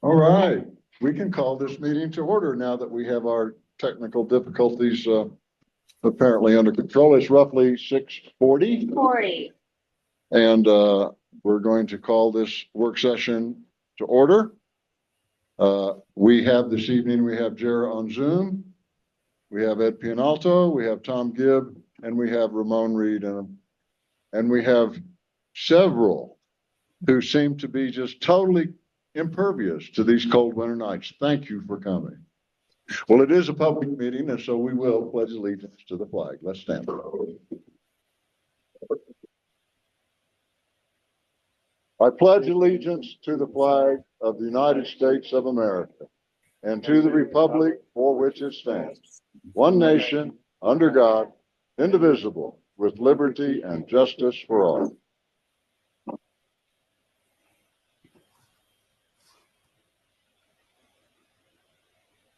All right, we can call this meeting to order now that we have our technical difficulties apparently under control. It's roughly 6:40. 40. And we're going to call this work session to order. We have this evening, we have Jara on Zoom. We have Ed Pianalto, we have Tom Gibb, and we have Ramon Reed. And we have several who seem to be just totally impervious to these cold winter nights. Thank you for coming. Well, it is a public meeting, and so we will pledge allegiance to the flag. Let's stand. I pledge allegiance to the flag of the United States of America and to the republic for which it stands, one nation, under God, indivisible, with liberty and justice for all.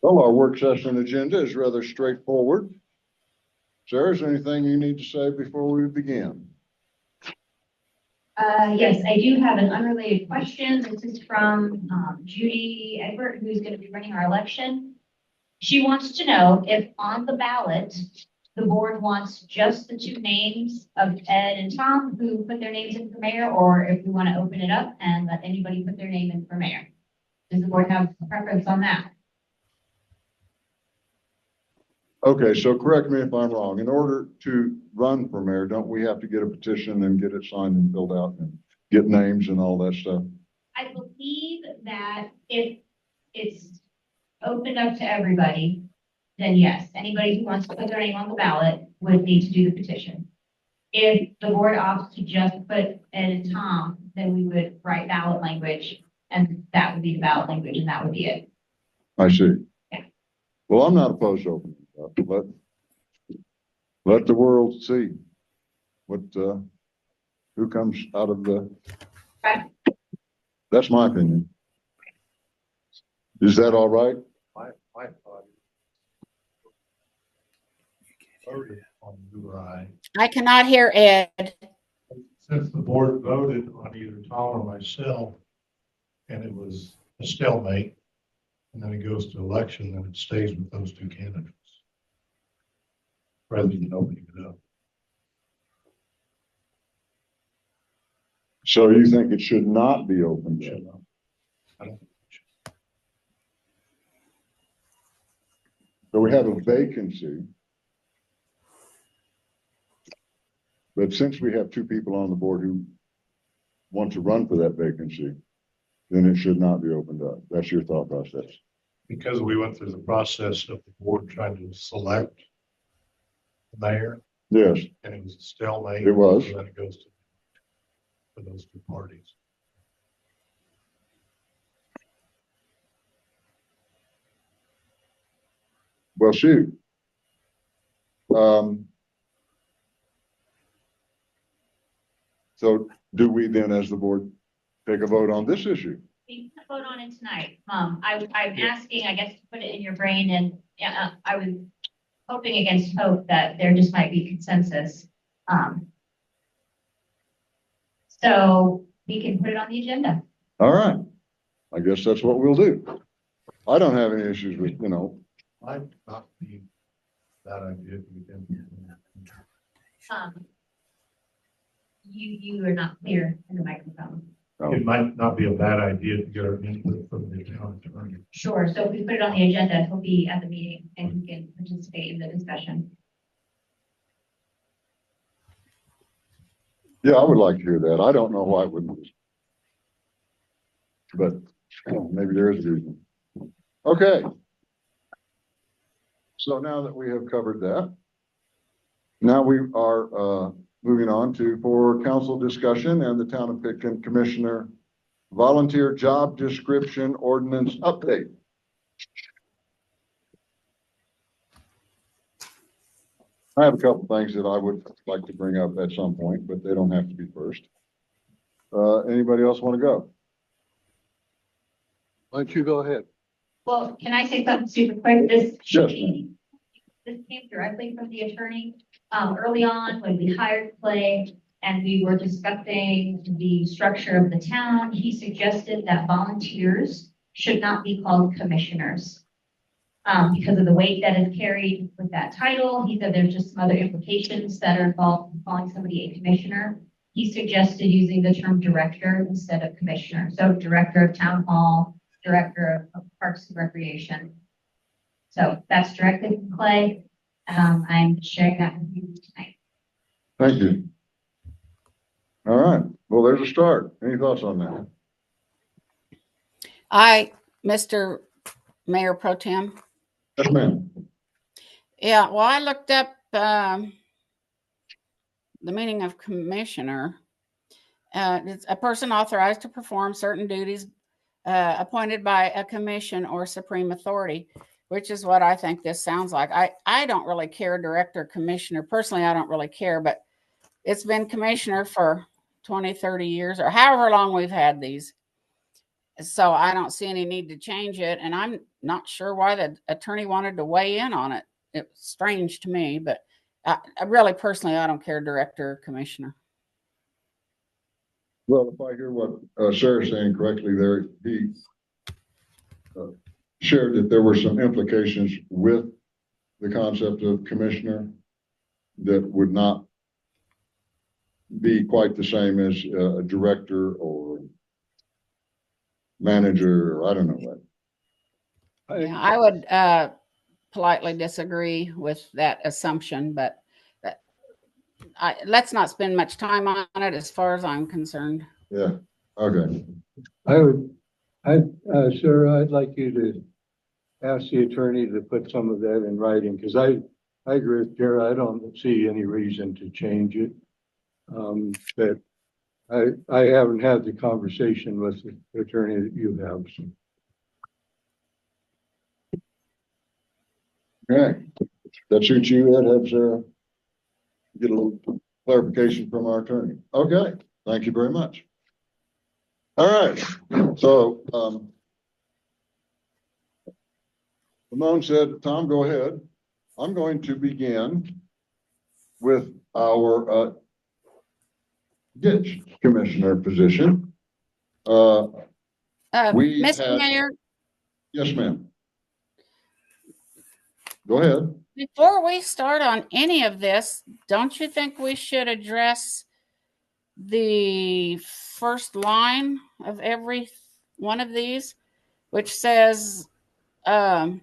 Well, our work session agenda is rather straightforward. Sarah, is there anything you need to say before we begin? Yes, I do have an unrelated question. This is from Judy Egbert, who's going to be running our election. She wants to know if on the ballot, the board wants just the two names of Ed and Tom who put their names in for mayor, or if we want to open it up and let anybody put their name in for mayor. Does the board have a preference on that? Okay, so correct me if I'm wrong. In order to run for mayor, don't we have to get a petition and get it signed and filled out and get names and all that stuff? I believe that if it's opened up to everybody, then yes, anybody who wants to put their name on the ballot would need to do the petition. If the board opts to just put Ed and Tom, then we would write ballot language, and that would be the ballot language, and that would be it. I see. Yeah. Well, I'm not opposed to opening it up. Let the world see what who comes out of the. Okay. That's my opinion. Is that all right? My thought. On who I cannot hear Ed. since the board voted on either Tom or myself, and it was a stalemate, and then it goes to election, then it stays with those two candidates. Rather than opening it up. So you think it should not be opened yet? I don't think it should. So we have a vacancy. But since we have two people on the board who want to run for that vacancy, then it should not be opened up. That's your thought process. Because we went through the process of the board trying to select the mayor, Yes, and it was a stalemate. It was. So then it goes to for those two parties. well, shoot. So do we then, as the board, take a vote on this issue? We can vote on it tonight. I'm asking, I guess, to put it in your brain, and I was hoping against hope that there just might be consensus. So we can put it on the agenda. All right. I guess that's what we'll do. I don't have any issues with, Might not be that idea. You are not clear in the microphone. It might not be a bad idea to get our input from the town attorney. Sure. So if we put it on the agenda, he'll be at the meeting and he can participate in the discussion. Yeah, I would like to hear that. I don't know why it wouldn't be. But maybe there is a reason. Okay. So now that we have covered that, now we are moving on to for council discussion and the Town of Pitkin Commissioner Volunteer Job Description Ordinance Update. I have a couple things that I would like to bring up at some point, but they don't have to be first. Anybody else want to go? Why don't you go ahead? Well, can I say something super quick? This Yes. came directly from the attorney. Early on, when we hired Clay, and we were discussing the structure of the town. He suggested that volunteers should not be called commissioners. Because of the weight that is carried with that title. He said there's just some other implications that are involved in calling somebody a commissioner. He suggested using the term director instead of commissioner. So director of town hall, director of parks and recreation. So that's directly from Clay. I'm sharing that with you tonight. Thank you. All right. Well, there's a start. Any thoughts on that? Mr. Mayor Pro Tem. Yes, ma'am. Yeah, well, I looked up the meaning of commissioner. It's a person authorized to perform certain duties appointed by a commission or supreme authority, which is what I think this sounds like. I don't really care, director, commissioner. Personally, I don't really care, but it's been commissioner for 20, 30 years or however long we've had these. So I don't see any need to change it. And I'm not sure why the attorney wanted to weigh in on it. It's strange to me, but I really personally, I don't care, director or commissioner. Well, if I hear what Sarah's saying correctly there, he shared that there were some implications with the concept of commissioner that would not be quite the same as a director or manager, or I don't know what. Yeah, I would politely disagree with that assumption, but let's not spend much time on it as far as I'm concerned. Yeah, okay. Sarah, I'd like you to ask the attorney to put some of that in writing, because I agree with Tara. I don't see any reason to change it. But I haven't had the conversation with the attorney that you have. So. Okay, that suits you, Ed, have Sarah get a little clarification from our attorney. Okay, thank you very much. All right, so Ramon said, Tom, go ahead. I'm going to begin with our ditch commissioner position. Mr. had- Mayor, Yes, ma'am. Go ahead. before we start on any of this, don't you think we should address the first line of every one of these, which says the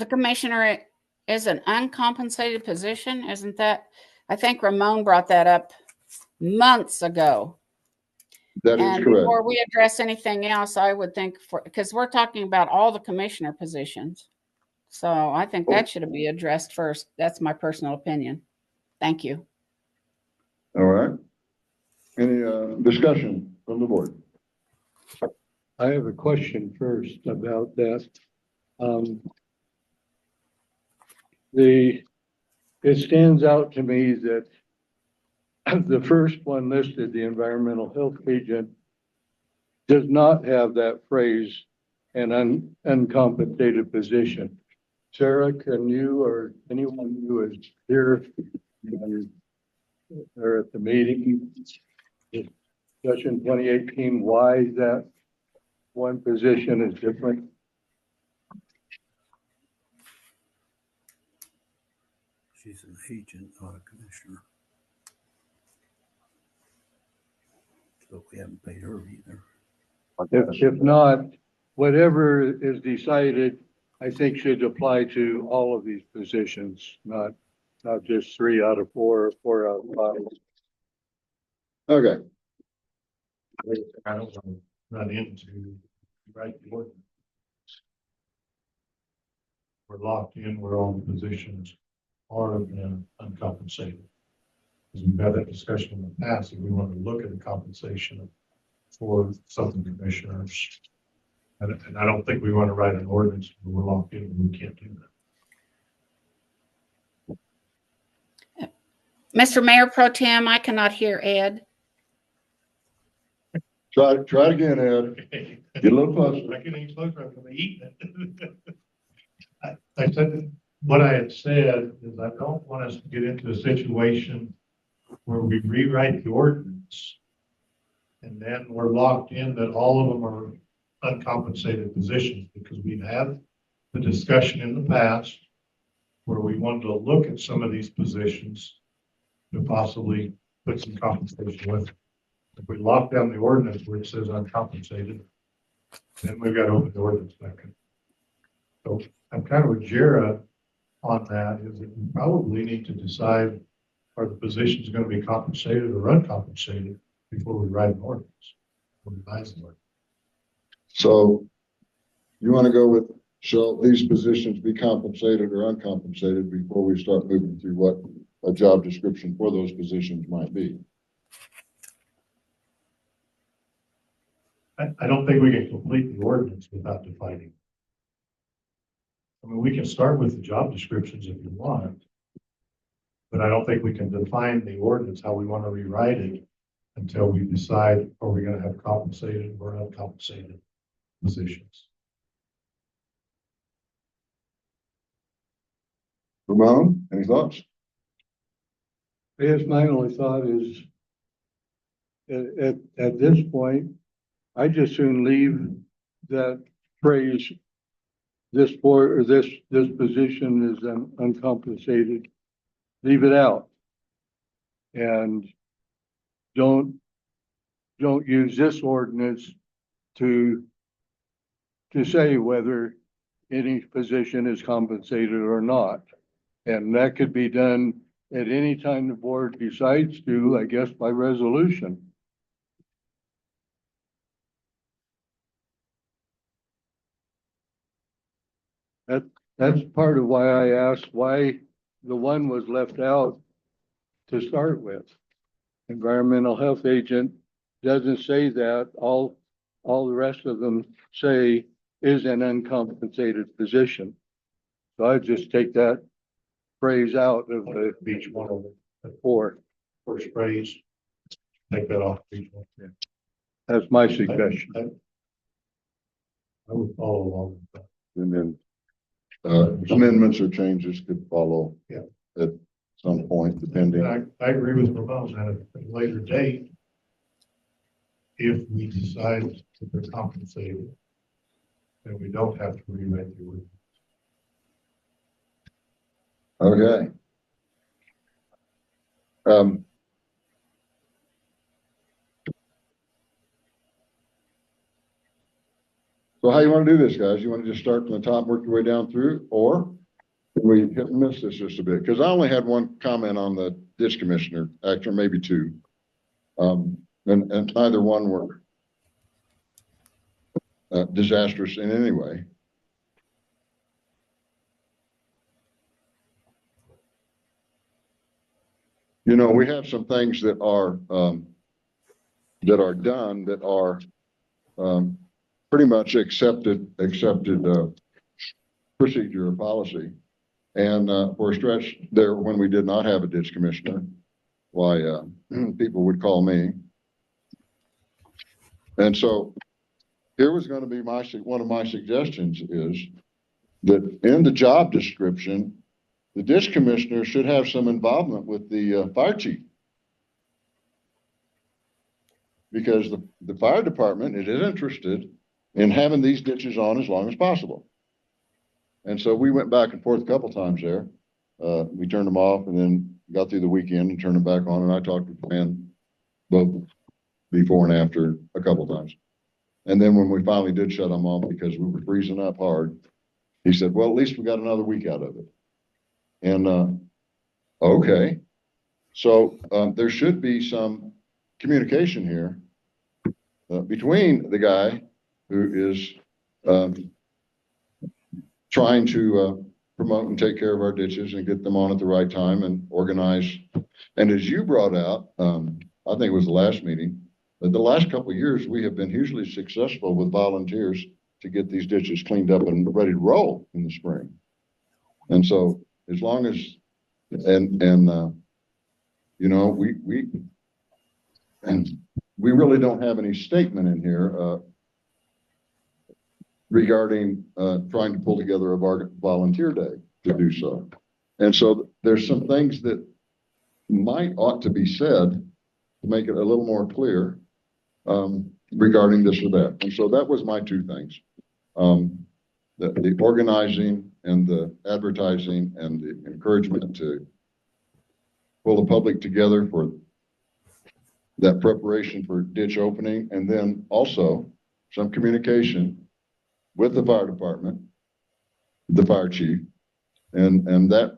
commissioner is an uncompensated position? Isn't that? I think Ramon brought that up months ago. That is And correct. before we address anything else, I would think, because we're talking about all the commissioner positions. So I think that should be addressed first. That's my personal opinion. Thank you. All right. Any discussion from the board? I have a question first about that. It stands out to me that the first one listed, the environmental health agent, does not have that phrase, an uncompensated position. Sarah, can you or anyone who is here or at the meeting, discussion 2018, why that one position is different? She's an agent, not a commissioner. So we haven't paid her either. If not, whatever is decided, I think should apply to all of these positions, not just 3 out of 4 or 4 out of 5. Okay. I don't want to run into right ordinance. We're locked in, we're all the positions are then uncompensated. Because we've had that discussion in the past, if we want to look at the compensation for some of the commissioners. And I don't think we want to write an ordinance where we're locked in and we can't do that. Mr. Mayor Pro Tem, I cannot hear Ed. Try it again, Ed. Get a little closer. I can eat closer, I'm gonna eat it. I said, what I had said is I don't want us to get into a situation where we rewrite the ordinance. And then we're locked in that all of them are uncompensated positions, because we've had the discussion in the past where we wanted to look at some of these positions to possibly put some compensation with it. If we lock down the ordinance where it says uncompensated, then we've got to open the ordinance back in. So I'm kind of with Jara on that, is that we probably need to decide, are the positions going to be compensated or uncompensated before we write an ordinance? Or revise the ordinance. So you want to go with, shall these positions be compensated or uncompensated before we start moving through what a job description for those positions might be? I don't think we can complete the ordinance without defining. I mean, we can start with the job descriptions if you want, but I don't think we can define the ordinance, how we want to rewrite it, until we decide, are we going to have compensated or uncompensated positions? Ramon, any thoughts? I guess my only thought is, at this point, I just soon leave that phrase, this board, or this position is uncompensated, leave it out. And don't use this ordinance to say whether any position is compensated or not. And that could be done at any time the board decides to, I guess, by resolution. That's part of why I asked why the one was left out to start with. Environmental health agent doesn't say that. All the rest of them say is an uncompensated position. So I just take that phrase out of the Each one of the four. first phrase, take that off each one. Yeah. That's my suggestion. I would follow along with that. And then amendments or changes could follow. Yeah. At some point, depending. I agree with Ramon at a later date, if we decide that they're compensated, then we don't have to rewrite the ordinance. Okay. So how you want to do this, guys? You want to just start from the top, work your way down through, or can we hit and miss this just a bit? Because I only had one comment on the ditch commissioner, actually maybe two. And neither one were disastrous in any way. You know, we have some things that are done that are pretty much accepted procedure or policy. And for a stretch there, when we did not have a ditch commissioner, why people would call me. And so here was going to be one of my suggestions is that in the job description, the ditch commissioner should have some involvement with the fire chief. Because the fire department is interested in having these ditches on as long as possible. And so we went back and forth a couple times there. We turned them off and then got through the weekend and turned them back on. And I talked with Glenn both before and after a couple times. And then when we finally did shut them off because we were freezing up hard, he said, well, at least we got another week out of it. And okay. So there should be some communication here between the guy who is trying to promote and take care of our ditches and get them on at the right time and organize. And as you brought out, I think it was the last meeting, but the last couple of years, we have been hugely successful with volunteers to get these ditches cleaned up and ready to roll in the spring. And so as long as, you know, we really don't have any statement in here regarding trying to pull together a volunteer day to do so. And so there's some things that ought to be said to make it a little more clear regarding this or that. And so that was my two things. The organizing and the advertising and the encouragement to pull the public together for that preparation for ditch opening, and then also some communication with the fire department, the fire chief, and that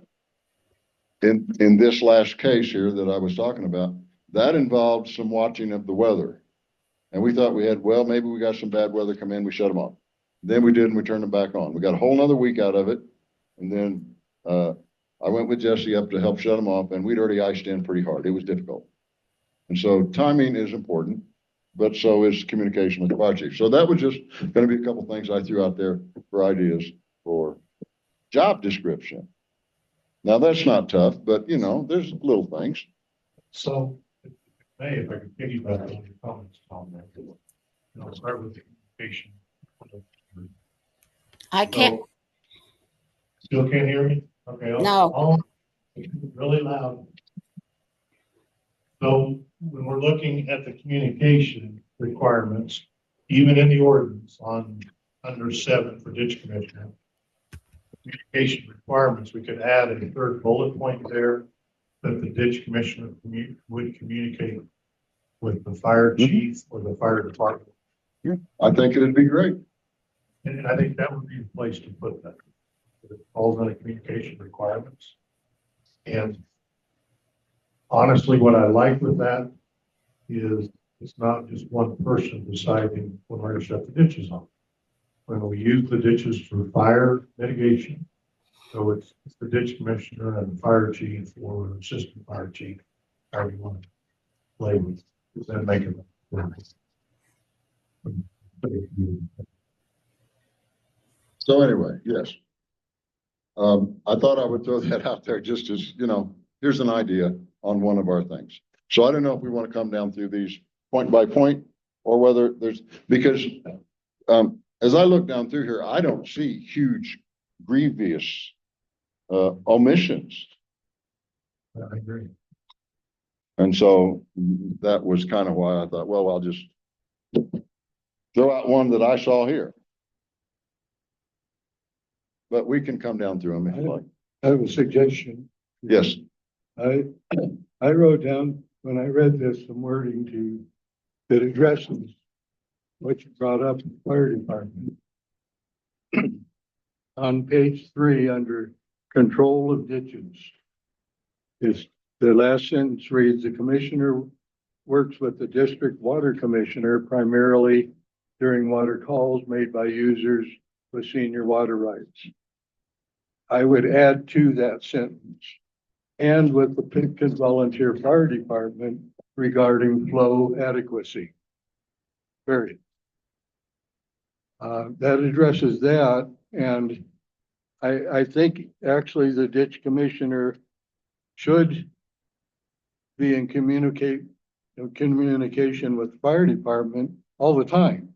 in this last case here that I was talking about, that involved some watching of the weather. And we thought we had, well, maybe we got some bad weather come in, we shut them off. Then we did, and we turned them back on. We got a whole nother week out of it. And then I went with Jesse up to help shut them off, and we'd already iced in pretty hard. It was difficult. And so timing is important, but so is communication with the fire chief. So that was just going to be a couple things I threw out there for ideas for job description. Now that's not tough, but you know, there's little things. So, if I could piggyback on your comments, Tom, I'll start with the communication. I can't, So, still can't hear me? Okay. No. Really loud. So when we're looking at the communication requirements, even in the ordinance on under 7 for ditch commissioner, communication requirements, we could add a third bullet point there that the ditch commissioner would communicate with the fire chief or the fire department. I think it'd be great. And I think that would be the place to put that. It falls under communication requirements. And honestly, what I like with that is it's not just one person deciding when we're going to shut the ditches off. When we use the ditches for fire mitigation, so it's the ditch commissioner and the fire chief or assistant fire chief, however you want to play with, does that make it? So anyway, yes. I thought I would throw that out there just as, you know, here's an idea on one of our things. So I don't know if we want to come down through these point by point or whether there's, because as I look down through here, I don't see huge grievous omissions. I agree. And so that was kind of why I thought, well, I'll just throw out one that I saw here. But we can come down through them if you like. I have a suggestion. Yes. I wrote down, when I read this, some wording that addresses what you brought up in the fire department. On page 3, under control of ditches, is the last sentence reads, the commissioner works with the district water commissioner primarily during water calls made by users with senior water rights. I would add to that sentence, and with the Pitkin Volunteer Fire Department regarding flow adequacy. Period. That addresses that, and I think actually the ditch commissioner should be in communication with the fire department all the time.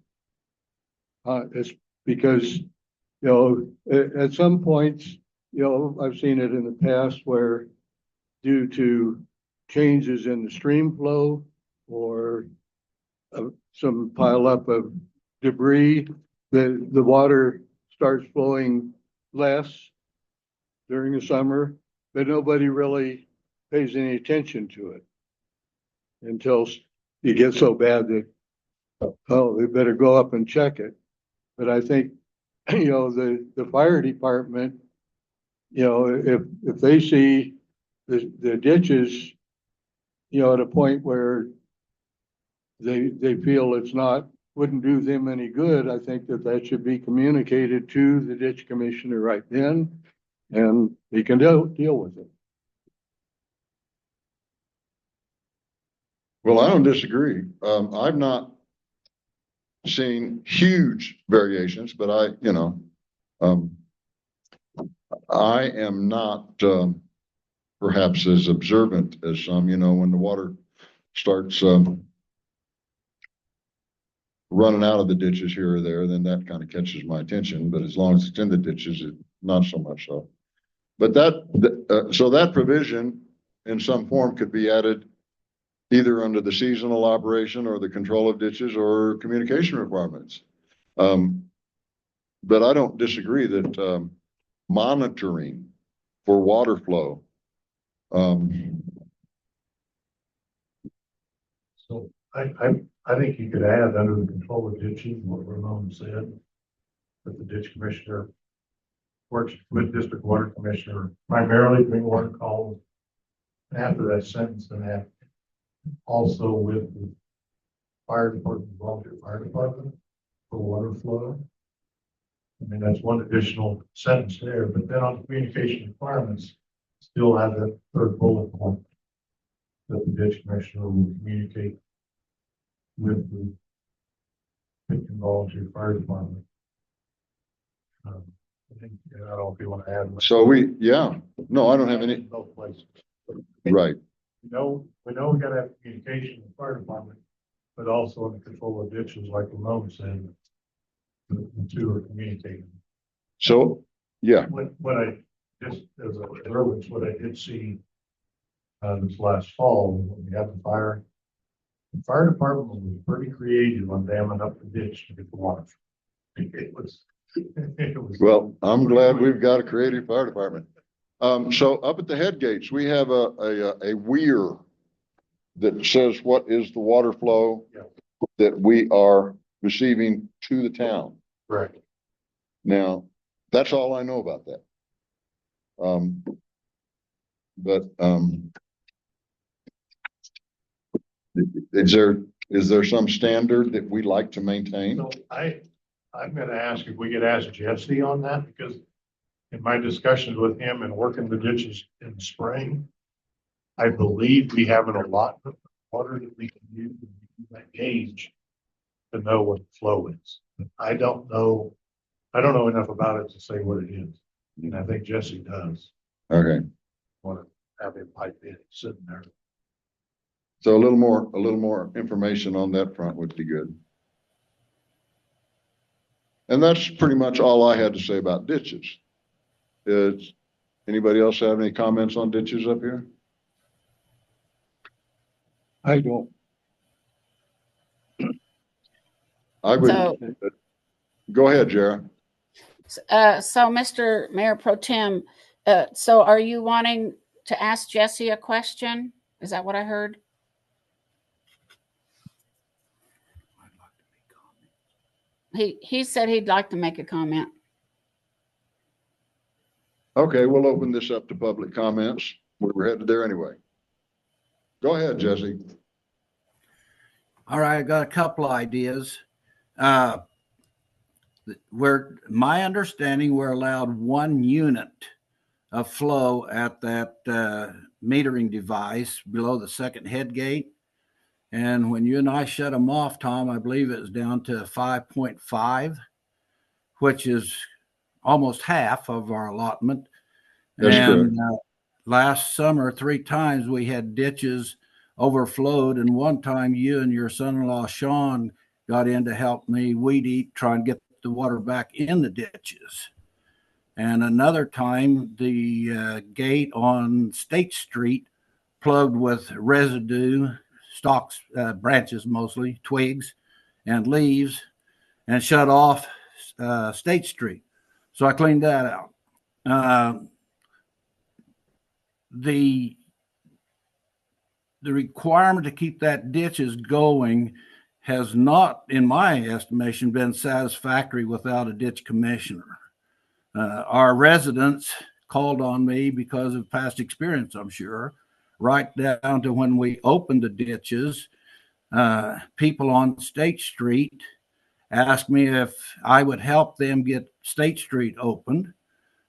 It's because, you know, at some points, you know, I've seen it in the past where due to changes in the stream flow or some pile up of debris, the water starts flowing less during the summer, but nobody really pays any attention to it until it gets so bad that, oh, they better go up and check it. But I think, you know, the fire department, you know, if they see the ditches, you know, at a point where they feel wouldn't do them any good, I think that should be communicated to the ditch commissioner right then, and he can deal with it. Well, I don't disagree. I've not seen huge variations, but I am not perhaps as observant as some, you know, when the water starts running out of the ditches here or there, then that kind of catches my attention. But as long as it's in the ditches, not so much so. But so that provision in some form could be added either under the seasonal operation or the control of ditches or communication requirements. But I don't disagree that, monitoring for water flow. So I think you could add under the control of ditches, what Ramon said, that the ditch commissioner works with district water commissioner primarily doing water calls. After that sentence, and that also with the fire department, volunteer fire department for water flow. I mean, that's one additional sentence there, but then on communication requirements, still have that third bullet point that the ditch commissioner will communicate with the Pitkin volunteer fire department. I think, I don't know if you want to add. So no, I don't have any, Both places. right. We know we gotta have communication with the fire department, but also in the control of ditches, like Ramon said, the two are communicating. So, yeah, What I just, as a reference, what I did see this last fall, when we had the fire department was pretty creative on damming up the ditch to get the water. It was. well, I'm glad we've got a creative fire department. So up at the head gates, we have a weir that says what is the water flow that we are receiving to the town. Right. Now, that's all I know about that. Is there some standard that we like to maintain? So I'm gonna ask if we could ask Jesse on that, because in my discussions with him and working the ditches in the spring, I believe we have an allotment of water that we can use to use that gauge to know what the flow is. I don't know enough about it to say what it is. And I think Jesse does. Okay, Want to have him pipe in, sitting there. so a little more information on that front would be good. And that's pretty much all I had to say about ditches. Is anybody else have any comments on ditches up here? I don't. I would, So- go ahead, Jared. So Mr. Mayor Pro Tem, so are you wanting to ask Jesse a question? Is that what I heard? He said he'd like to make a comment. Okay, we'll open this up to public comments. We were headed there anyway. Go ahead, Jesse. All right, I got a couple ideas. My understanding, we're allowed 1 unit of flow at that metering device below the second head gate. And when you and I shut them off, Tom, I believe it was down to 5.5, which is almost half of our allotment. That's and last summer, 3 times we had ditches overflowed, and one time you and your son-in-law Sean got in to help me weed eat, try and get the water back in the ditches. And another time, the gate on State Street plugged with residue, stalks, branches mostly, twigs and leaves, and shut off State Street. So I cleaned that out. The requirement to keep that ditches going has not, in my estimation, been satisfactory without a ditch commissioner. Our residents called on me because of past experience, I'm sure, right down to when we opened the ditches. People on State Street asked me if I would help them get State Street opened.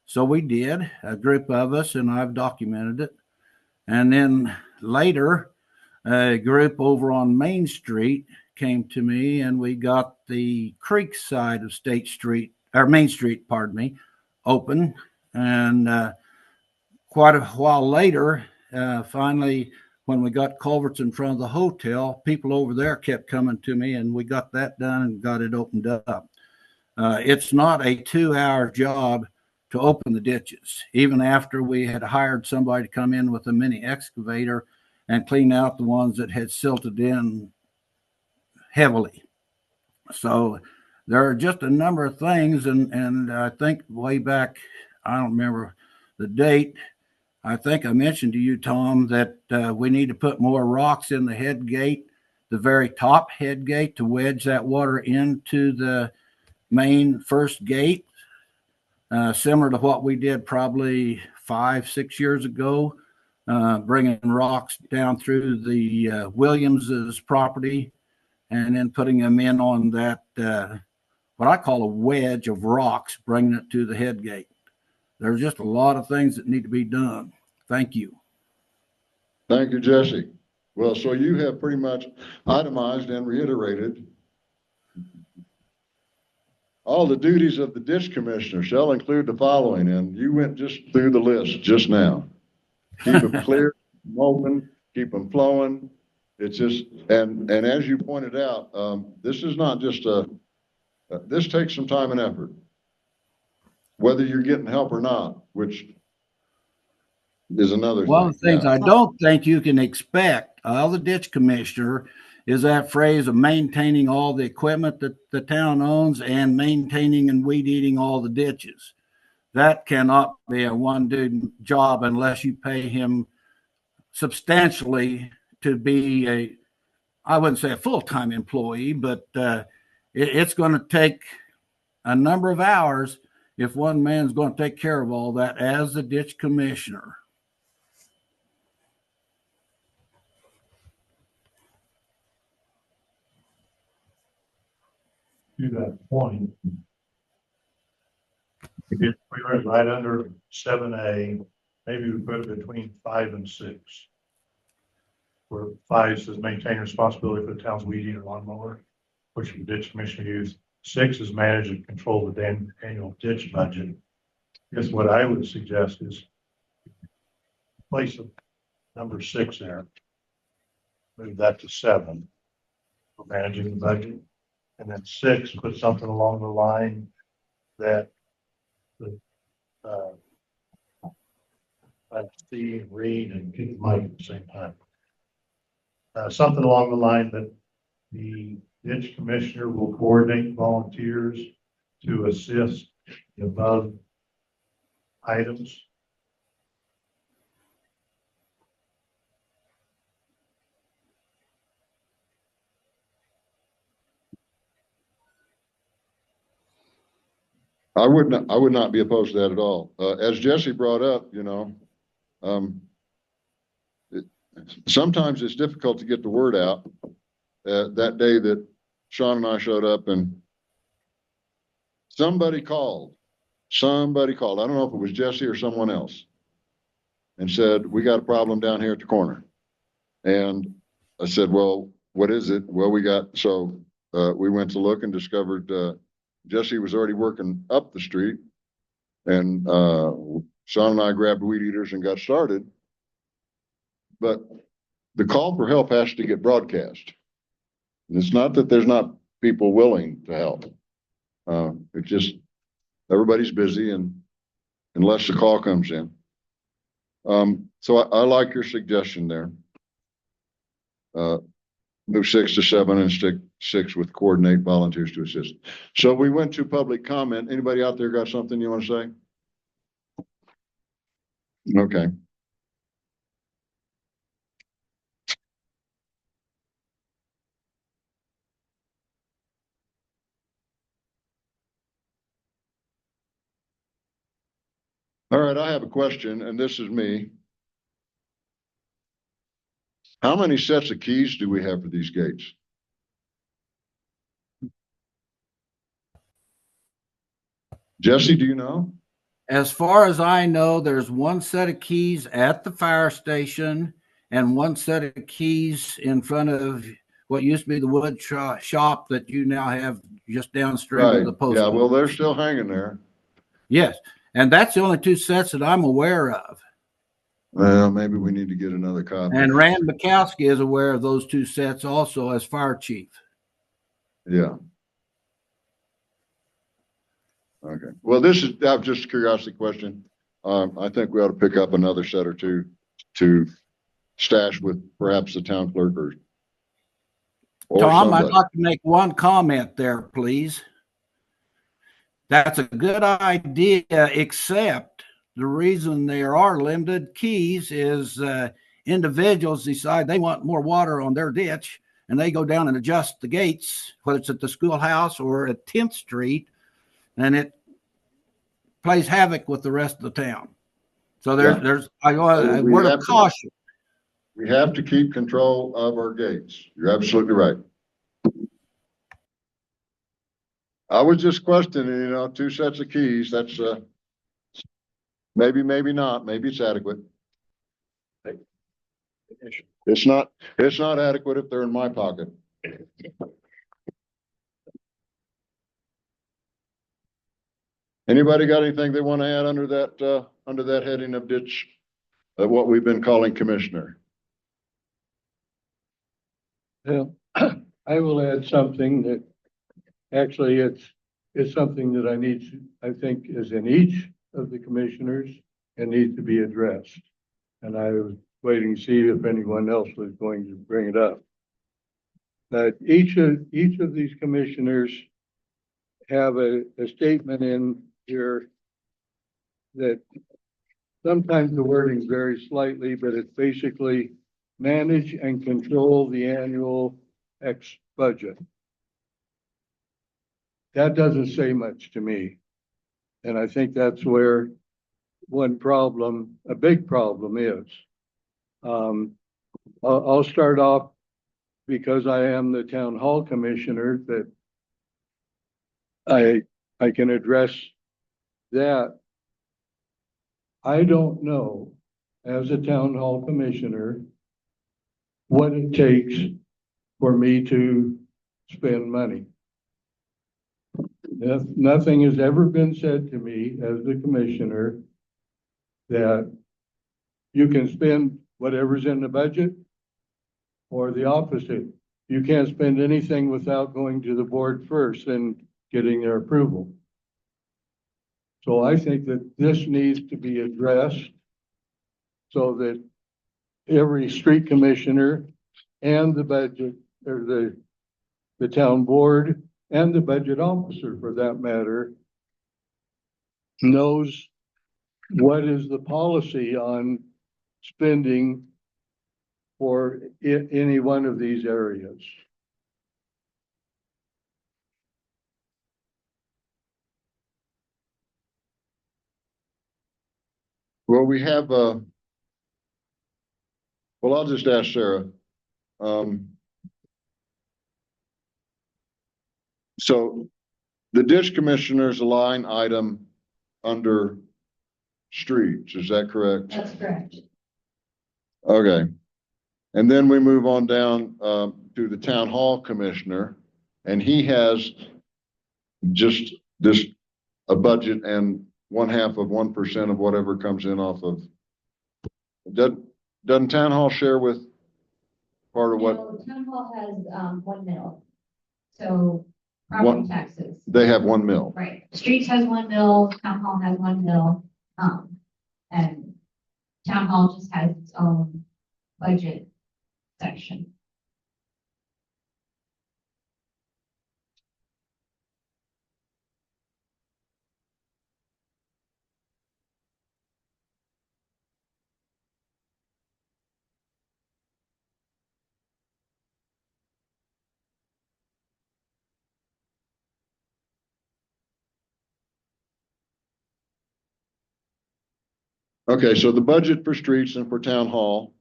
So we did, a group of us, and I've documented it. And then later, a group over on Main Street came to me, and we got the creek side of State Street, or Main Street, pardon me, open. And quite a while later, finally, when we got culverts in front of the hotel, people over there kept coming to me, and we got that done and got it opened up. It's not a 2-hour job to open the ditches, even after we had hired somebody to come in with a mini excavator and clean out the ones that had silted in heavily. So there are just a number of things, and I think way back, I don't remember the date, I think I mentioned to you, Tom, that we need to put more rocks in the head gate, the very top head gate, to wedge that water into the main first gate, similar to what we did probably 5-6 years ago, bringing rocks down through the Williams's property and then putting them in on that, what I call a wedge of rocks, bringing it to the head gate. There's just a lot of things that need to be done. Thank you. Thank you, Jesse. Well, so you have pretty much itemized and reiterated all the duties of the ditch commissioner shall include the following, and you went just through the list just now. Keep them clear, keep them open, keep them flowing. It's just, and as you pointed out, this is not just this takes some time and effort, whether you're getting help or not, which is another thing. One of the things Yeah. I don't think you can expect of the ditch commissioner is that phrase of maintaining all the equipment that the town owns and maintaining and weed eating all the ditches. That cannot be a one-dude job unless you pay him substantially to be a, I wouldn't say a full-time employee, but it's going to take a number of hours if one man's going to take care of all that as the ditch commissioner. To that point, we went right under 7A, maybe we put it between 5 and 6. Where 5 says maintain responsibility for the town's weed eater lawnmower, which the ditch commissioner used. 6 is manage and control the annual ditch budget. I guess what I would suggest is place of number 6 there. Move that to 7 for managing the budget. And then 6, put something along the line that the I see, read, and keep the mic at the same time. Something along the line that the ditch commissioner will coordinate volunteers to assist the above items. I would not be opposed to that at all. As Jesse brought up, you know, sometimes it's difficult to get the word out. That day that Sean and I showed up, and somebody called. I don't know if it was Jesse or someone else, and said, we got a problem down here at the corner. And I said, well, what is it? Well, we went to look and discovered, Jesse was already working up the street, and Sean and I grabbed weed eaters and got started. But the call for help has to get broadcast. And it's not that there's not people willing to help. It's just everybody's busy, and unless the call comes in. So I like your suggestion there. Move 6 to 7 and stick 6 with coordinate volunteers to assist. So we went to public comment. Anybody out there got something you want to say? Okay. All right, I have a question, and this is me. How many sets of keys do we have for these gates? Jesse, do you know? As far as I know, there's one set of keys at the fire station and one set of keys in front of what used to be the wood shop that you now have just downstream of the post. Yeah, well, they're still hanging there. Yes, and that's the only 2 sets that I'm aware of. Well, maybe we need to get another copy. And Rand Bukowski is aware of those 2 sets also as fire chief. Yeah. All Okay, well, this is, just a curiosity question. I think we ought to pick up another set or two to stash with perhaps the town clerk or Tom, I'd somebody. like to make one comment there, please. That's a good idea, except the reason there are limited keys is individuals decide they want more water on their ditch and they go down and adjust the gates, whether it's at the schoolhouse or at 10th Street, and it plays havoc with the rest of the town. So there's a We word have of to- caution. We have to keep control of our gates. You're absolutely right. I was just questioning, 2 sets of keys, that's, maybe not, maybe it's adequate. It's not adequate if they're in my pocket. Anybody got anything they want to add under that heading of ditch, of what we've been calling commissioner? Well, I will add something that actually it's something that I think is in each of the commissioners and needs to be addressed. And I was waiting to see if anyone else was going to bring it up. But each of these commissioners have a statement in here that sometimes the wording varies slightly, but it's basically manage and control the annual X budget. That doesn't say much to me. And I think that's where a big problem is. I'll start off because I am the town hall commissioner that I can address that. I don't know, as a town hall commissioner, what it takes for me to spend money. Nothing has ever been said to me as the commissioner that you can spend whatever's in the budget or the opposite. You can't spend anything without going to the board first and getting their approval. So I think that this needs to be addressed so that every street commissioner and the budget or the town board and the budget officer for that matter knows what is the policy on spending for any one of these areas. Well, we have, I'll just ask Sarah. So the ditch commissioner's a line item under streets, is that correct? That's correct. Okay. And then we move on down to the town hall commissioner, and he has just a budget and 0.5% of whatever comes in off of. Doesn't town hall share with part of what? No, town hall has 1 mil. So property taxes. They have 1 mil. Right. Streets has 1 mil, town hall has 1 mil. And town hall just has its own budget section. Okay, so the budget for streets and for town hall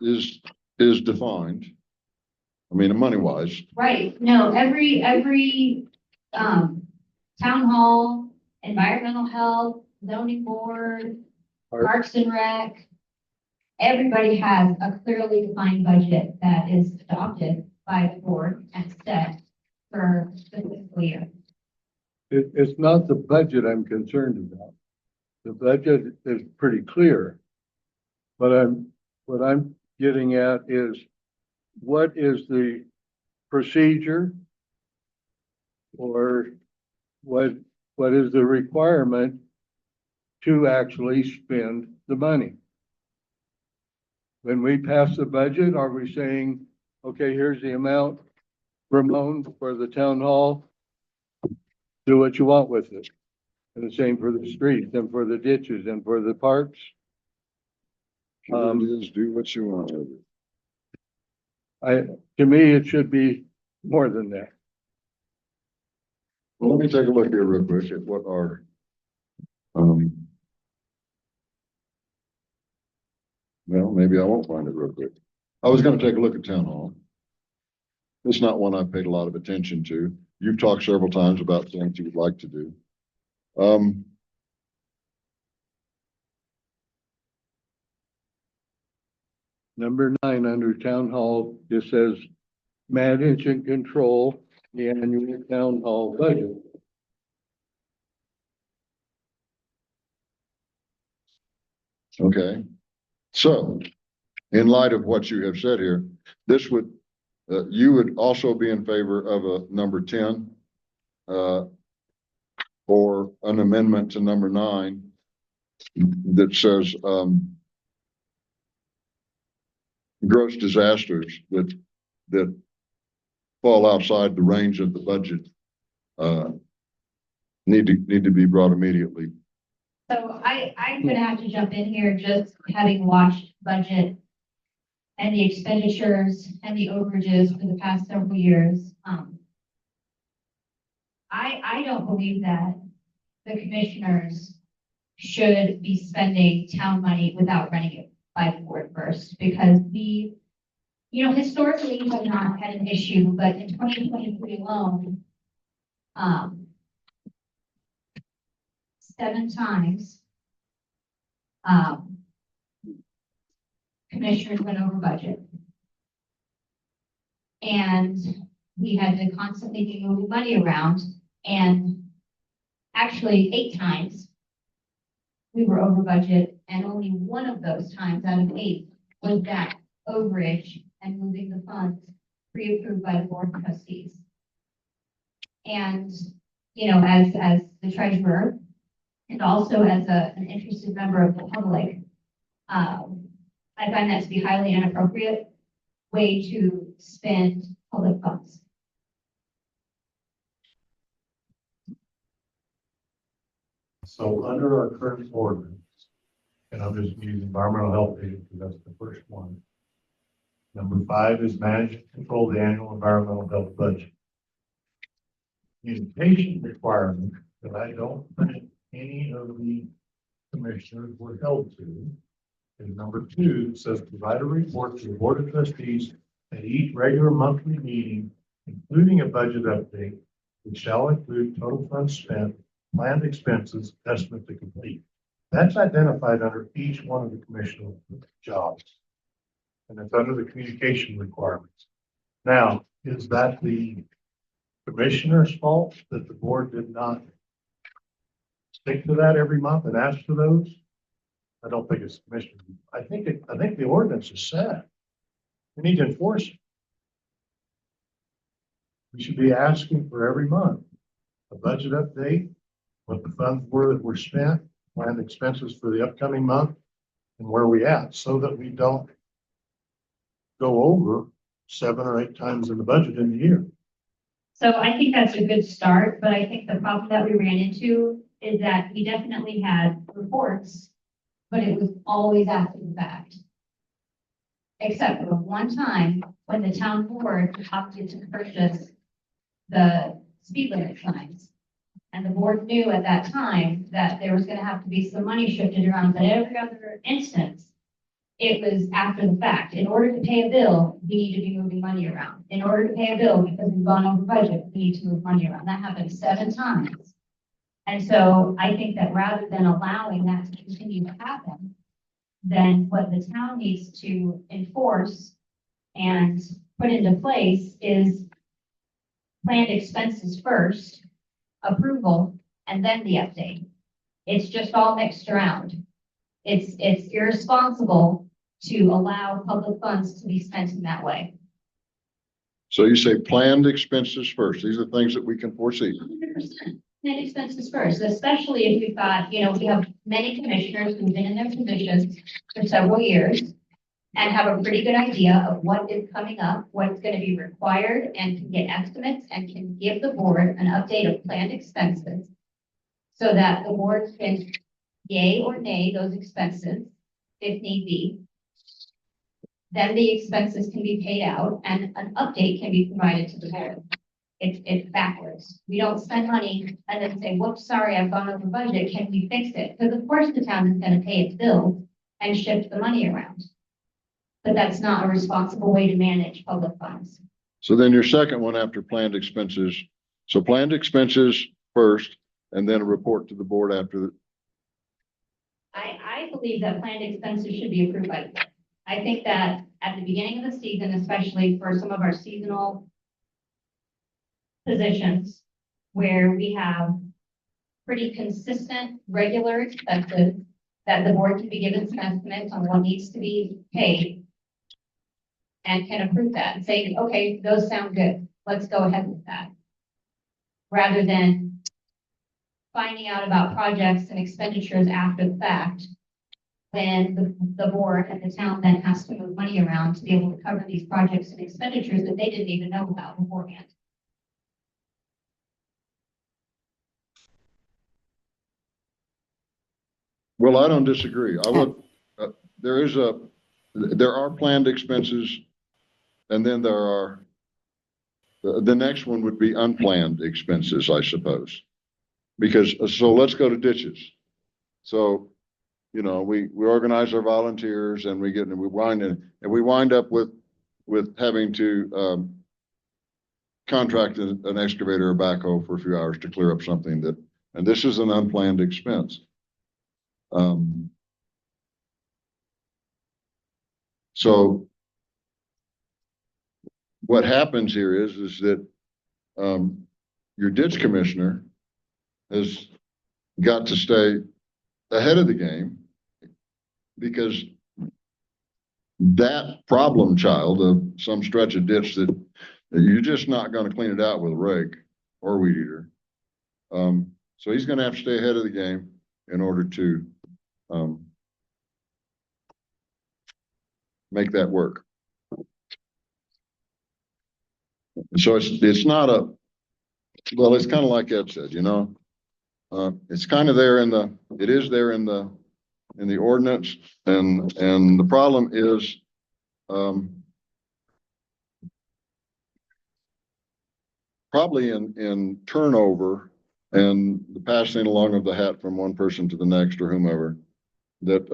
is defined. I mean, money wise. Right. No, every town hall, environmental health, zoning board, parks and rec, everybody has a clearly defined budget that is adopted by the board and set for the fiscal year. It's not the budget I'm concerned about. The budget is pretty clear. But what I'm getting at is what is the procedure Or what is the requirement to actually spend the money? When we pass the budget, are we saying, okay, here's the amount, Ramon, for the town hall? Do what you want with it. And the same for the streets and for the ditches and for the parks. Here it is, do what you want with it. To me, it should be more than that. Well, let me take a look here real quick at what our, well, maybe I won't find it real quick. I was gonna take a look at town hall. It's not one I've paid a lot of attention to. You've talked several times about things you would like to do. Number 9, under town hall, it says manage and control the annual town hall budget. Okay, so in light of what you have said here, this would, you would also be in favor of a number 10, or an amendment to number 9 that says, gross disasters that fall outside the range of the budget, need to be brought immediately. So I'm gonna have to jump in here, just having watched budget and the expenditures and the overages for the past several years. I don't believe that the commissioners should be spending town money without running it by the board first, because historically we have not had an issue, but in 2023 alone, 7 times, commissioners went over budget. And we had to constantly be moving money around, and actually 8 times we were over budget, and only one of those times out of 8 was that overage and moving the funds pre-approved by the board of trustees. And, as the treasurer, and also as an interested member of the public, I find that to be highly inappropriate way to spend public funds. So under our current ordinance, and I'm just using environmental health data because that's the first one. Number 5 is manage and control the annual environmental health budget. Communication requirement that I don't think any of the commissioners were held to is number 2, says provide a report to the board of trustees at each regular monthly meeting, including a budget update, which shall include total funds spent, planned expenses, estimate to complete. That's identified under each one of the commissioner jobs. And it's under the communication requirements. Now, is that the commissioner's fault that the board did not stick to that every month and ask for those? I don't think it's the commissioner. I think the ordinance is set. We need to enforce it. We should be asking for every month a budget update, what the funds were that were spent, planned expenses for the upcoming month, and where we at, so that we don't go over 7 or 8 times in the budget in the year. So I think that's a good start, but I think the problem that we ran into is that we definitely had reports, but it was always after the fact. Except for one time when the town board opted to purchase the speed limit signs. And the board knew at that time that there was going to have to be some money shifted around, but every other instance, it was after the fact. In order to pay a bill, we need to be moving money around. In order to pay a bill, because we've gone over budget, we need to move money around. That happened 7 times. And so I think that rather than allowing that to continue to happen, then what the town needs to enforce and put into place is planned expenses first, approval, and then the update. It's just all mixed around. It's irresponsible to allow public funds to be spent in that way. So you say planned expenses first. These are things that we can foresee. 100%. Net expenses first, especially if we've got, we have many commissioners who've been in their positions for several years and have a pretty good idea of what is coming up, what's going to be required, and can get estimates and can give the board an update of planned expenses so that the board can yay or nay those expenses if need be. Then the expenses can be paid out and an update can be provided to the board. It's backwards. We don't spend money and then say, whoops, sorry, I've gone over budget. Can we fix it? Because of course the town is going to pay its bills and shift the money around. But that's not a responsible way to manage public funds. So then your second one after planned expenses. So planned expenses first, and then a report to the board after the. I believe that planned expenses should be approved by the board. I think that at the beginning of the season, especially for some of our seasonal positions where we have pretty consistent, regular expenses that the board can be given some estimates on what needs to be paid and can approve that and say, okay, those sound good. Let's go ahead with that. Rather than finding out about projects and expenditures after the fact, when the board and the town then has to move money around to be able to cover these projects and expenditures that they didn't even know about beforehand. Well, I don't disagree. I would, there are planned expenses, and then there are, the next one would be unplanned expenses, I suppose. Because, so let's go to ditches. So, we organize our volunteers and we wind up with having to, contract an excavator or backhoe for a few hours to clear up something and this is an unplanned expense. So what happens here is that your ditch commissioner has got to stay ahead of the game because that problem child of some stretch of ditch that you're just not going to clean it out with a rake or weed eater. So he's going to have to stay ahead of the game in order to make that work. So it's not a, well, it's kind of like Ed said, it's kind of there it is there in the ordinance, and the problem is probably in turnover and the passing along of the hat from one person to the next or whomever, that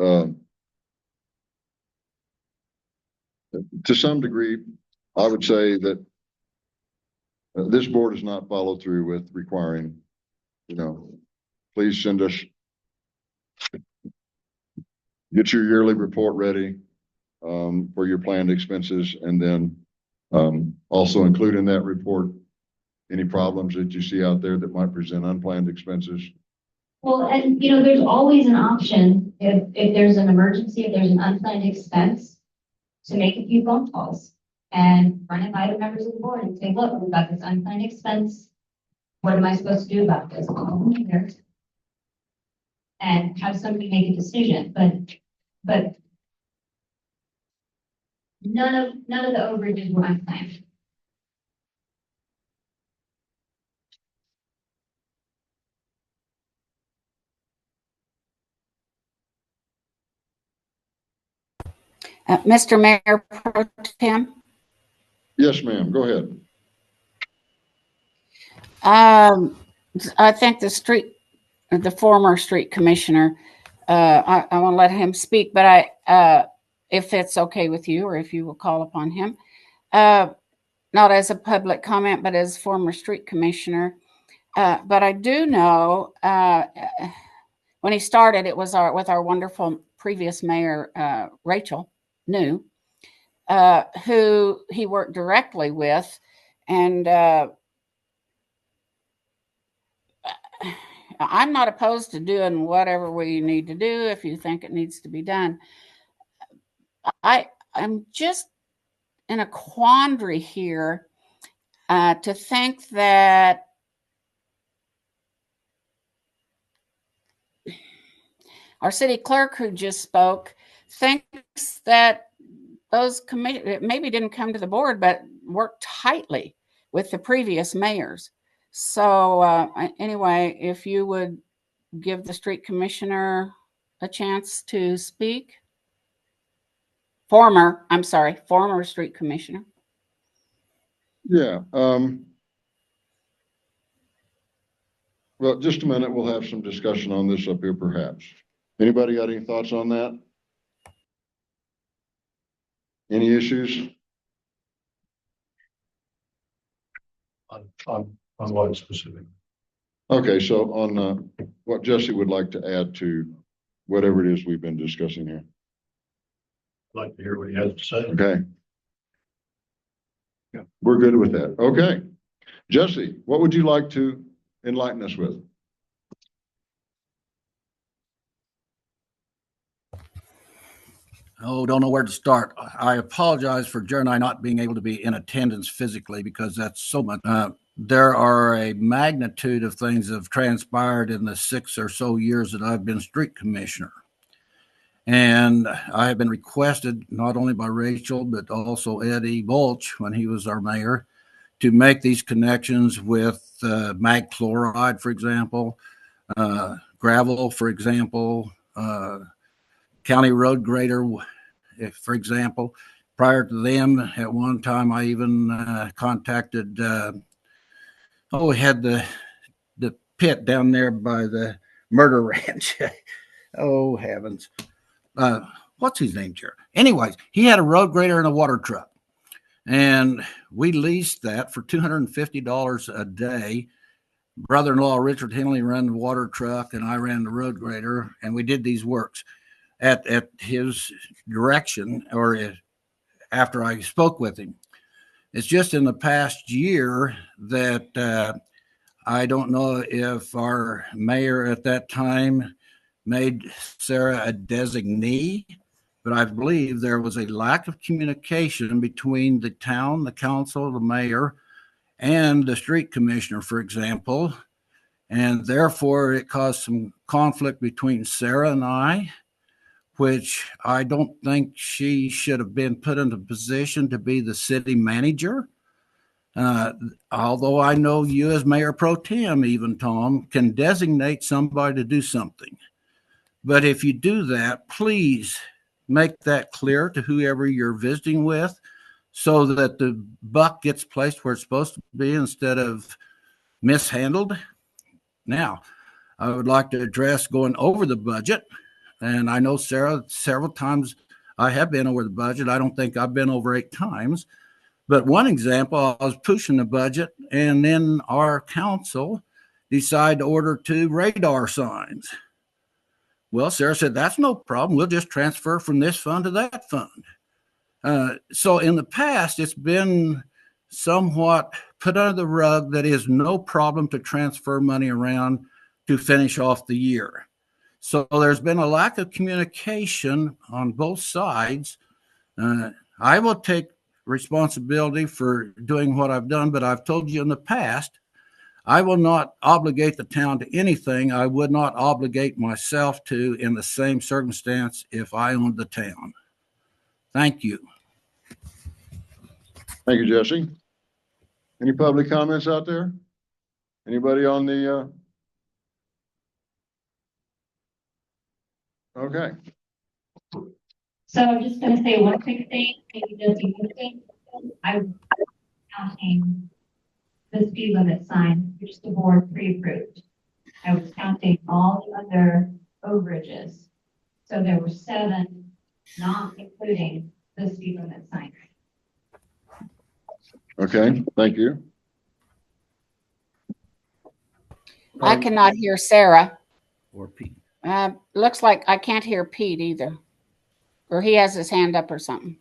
to some degree, I would say that this board has not followed through with requiring, please send us, get your yearly report ready for your planned expenses, and then also include in that report any problems that you see out there that might present unplanned expenses. Well, and there's always an option if there's an emergency, if there's an unplanned expense, to make a few phone calls and run it by the members of the board and say, look, we've got this unplanned expense. What am I supposed to do about this? And have somebody make a decision, but none of the overages were unplanned. Mr. Mayor Pro Tem? Yes, ma'am. Go ahead. I think the former street commissioner, I want to let him speak, but if it's okay with you, or if you will call upon him, not as a public comment, but as former street commissioner. But I do know when he started, it was with our wonderful previous mayor, Rachel New, who he worked directly with. And I'm not opposed to doing whatever we need to do if you think it needs to be done. I'm just in a quandary here to think that our city clerk who just spoke thinks that those committees maybe didn't come to the board, but worked tightly with the previous mayors. So anyway, if you would give the street commissioner a chance to speak. Former street commissioner. Yeah. Well, just a minute. We'll have some discussion on this up here, perhaps. Anybody got any thoughts on that? Any issues? On what specific? Okay, so on what Jesse would like to add to whatever it is we've been discussing here. I'd like to hear what he has to say. Okay. Yeah, we're good with that. Okay. Jesse, what would you like to enlighten us with? Oh, don't know where to start. I apologize for Jer and I not being able to be in attendance physically because that's so much. There are a magnitude of things that have transpired in the 6 or so years that I've been street commissioner. And I have been requested not only by Rachel, but also Eddie Volch when he was our mayor to make these connections with mag chloride, for example, gravel, for example, county road grader, for example. Prior to them, at one time, I even contacted, we had the pit down there by the murder ranch. Oh, heavens. What's his name, Jared? Anyways, he had a road grader and a water truck. And we leased that for $250 a day. Brother-in-law Richard Henley ran the water truck and I ran the road grader, and we did these works at his direction, or after I spoke with him. It's just in the past year that I don't know if our mayor at that time made Sarah a designee, but I believe there was a lack of communication between the town, the council, the mayor, and the street commissioner, for example. And therefore, it caused some conflict between Sarah and I, which I don't think she should have been put in a position to be the city manager. Although I know you as mayor pro tem, even Tom, can designate somebody to do something. But if you do that, please make that clear to whoever you're visiting with so that the buck gets placed where it's supposed to be instead of mishandled. Now, I would like to address going over the budget. And I know Sarah, several times I have been over the budget. I don't think I've been over 8 times. But one example, I was pushing the budget, and then our council decided to order 2 radar signs. Well, Sarah said, that's no problem. We'll just transfer from this fund to that fund. So in the past, it's been somewhat put under the rug that is no problem to transfer money around to finish off the year. So there's been a lack of communication on both sides. I will take responsibility for doing what I've done, but I've told you in the past, I will not obligate the town to anything I would not obligate myself to in the same circumstance if I owned the town. Thank you. Thank you, Jesse. Any public comments out there? Anybody on the, okay. So I'm just gonna say one quick thing, maybe just a quick thing. I was counting the speed limit sign, which the board pre-approved. I was counting all the other overages. So there were 7, not including the speed limit sign. Okay, thank you. I cannot hear Sarah. Or Pete. Looks like I can't hear Pete either. Or he has his hand up or something.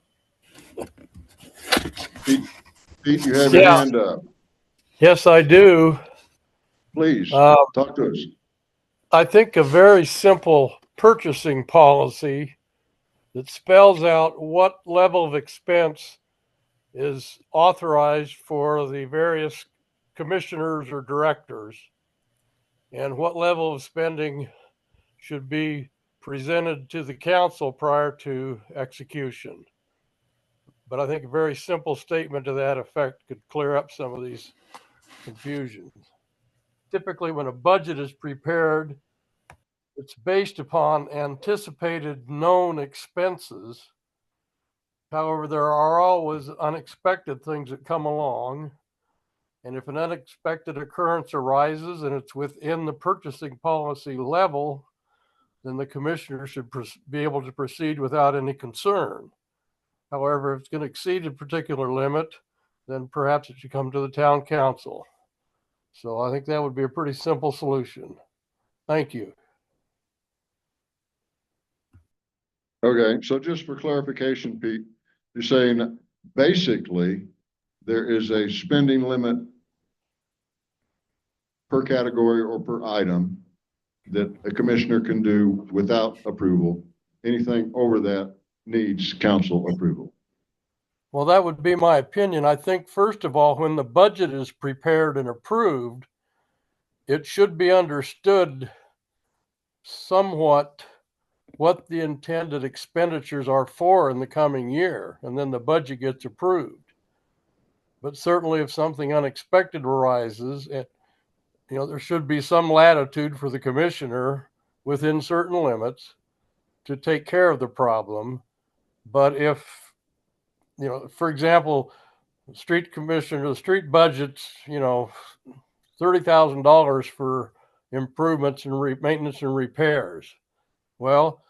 Pete, you have your hand up. Yes, I do. Please, talk to us. I think a very simple purchasing policy that spells out what level of expense is authorized for the various commissioners or directors, and what level of spending should be presented to the council prior to execution. But I think a very simple statement to that effect could clear up some of these confusions. Typically, when a budget is prepared, it's based upon anticipated known expenses. However, there are always unexpected things that come along. And if an unexpected occurrence arises and it's within the purchasing policy level, then the commissioner should be able to proceed without any concern. However, if it's going to exceed a particular limit, then perhaps it should come to the town council. So I think that would be a pretty simple solution. Thank you. Okay, so just for clarification, Pete, you're saying basically there is a spending limit per category or per item that a commissioner can do without approval. Anything over that needs council approval. Well, that would be my opinion. I think, first of all, when the budget is prepared and approved, it should be understood somewhat what the intended expenditures are for in the coming year, and then the budget gets approved. But certainly if something unexpected arises, there should be some latitude for the commissioner within certain limits to take care of the problem. But if, for example, street commissioner, the street budget's, $30,000 for improvements and maintenance and repairs. Well,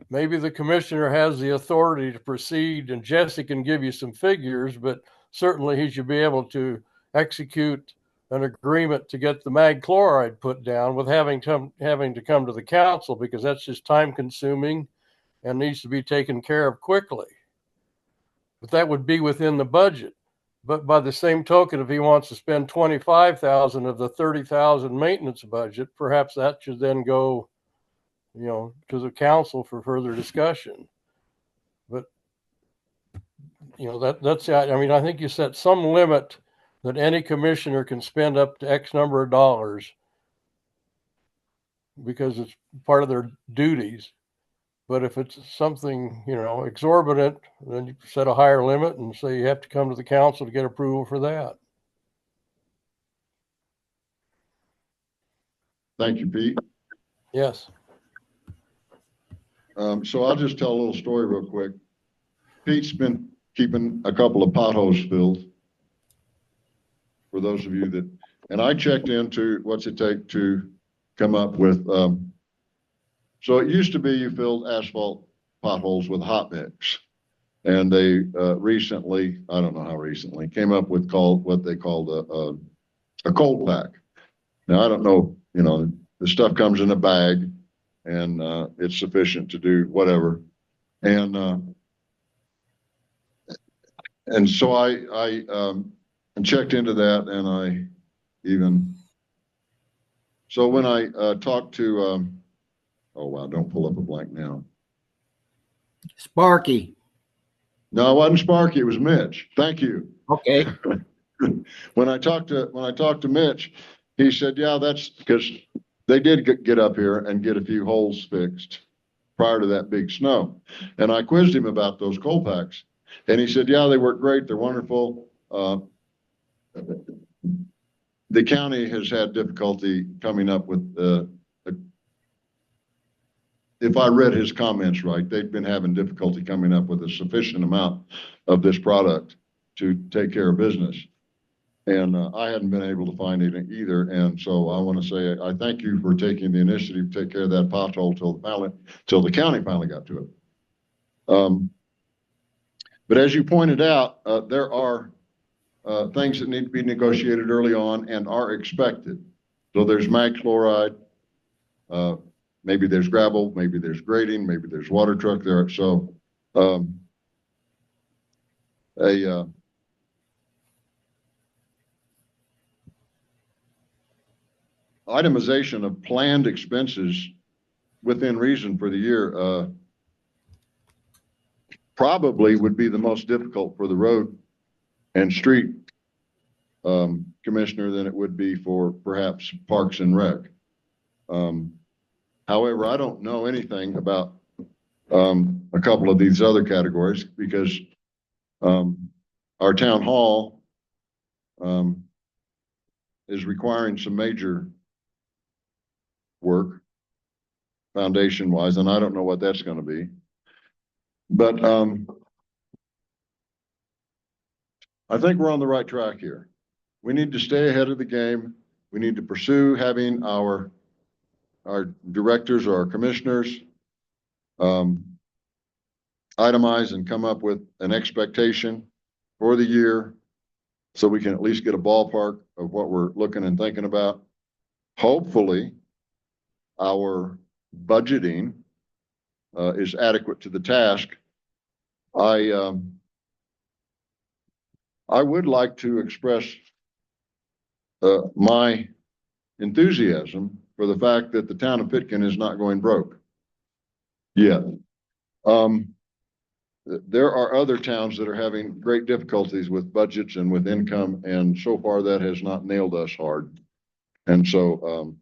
maybe the commissioner has the authority to proceed, and Jesse can give you some figures, but certainly he should be able to execute an agreement to get the mag chloride put down with having to come to the council, because that's just time consuming and needs to be taken care of quickly. But that would be within the budget. But by the same token, if he wants to spend $25,000 of the $30,000 maintenance budget, perhaps that should then go, to the council for further discussion. But, I think you set some limit that any commissioner can spend up to X number of dollars because it's part of their duties. But if it's something, exorbitant, then you set a higher limit and say you have to come to the council to get approval for that. Thank you, Pete. Yes. So I'll just tell a little story real quick. Pete's been keeping a couple of potholes filled. For those of you that, and I checked into what's it take to come up with, so it used to be you filled asphalt potholes with hot mix. And they recently, I don't know how recently, came up with what they called a cold pack. Now, I don't know, the stuff comes in a bag and it's sufficient to do whatever. And so I checked into that, and so when I talked to, oh wow, don't pull up a blank now. Sparky. No, it wasn't Sparky, it was Mitch. Thank you. Okay. When I talked to Mitch, he said, yeah, that's because they did get up here and get a few holes fixed prior to that big snow. And I quizzed him about those cold packs. And he said, yeah, they work great. They're wonderful. The county has had difficulty coming up with, if I read his comments right, they've been having difficulty coming up with a sufficient amount of this product to take care of business. And I hadn't been able to find it either. And so I want to say, I thank you for taking the initiative to take care of that pothole till the county finally got to it. But as you pointed out, there are things that need to be negotiated early on and are expected. So there's mag chloride, maybe there's gravel, maybe there's grading, maybe there's water truck there. So itemization of planned expenses within reason for the year probably would be the most difficult for the road and street commissioner than it would be for perhaps Parks and Rec. However, I don't know anything about a couple of these other categories because our town hall is requiring some major work foundation wise, and I don't know what that's going to be. But I think we're on the right track here. We need to stay ahead of the game. We need to pursue having our directors or our commissioners itemize and come up with an expectation for the year so we can at least get a ballpark of what we're looking and thinking about. Hopefully, our budgeting is adequate to the task. I would like to express my enthusiasm for the fact that the town of Pitkin is not going broke yet. There are other towns that are having great difficulties with budgets and with income, and so far that has not nailed us hard. And so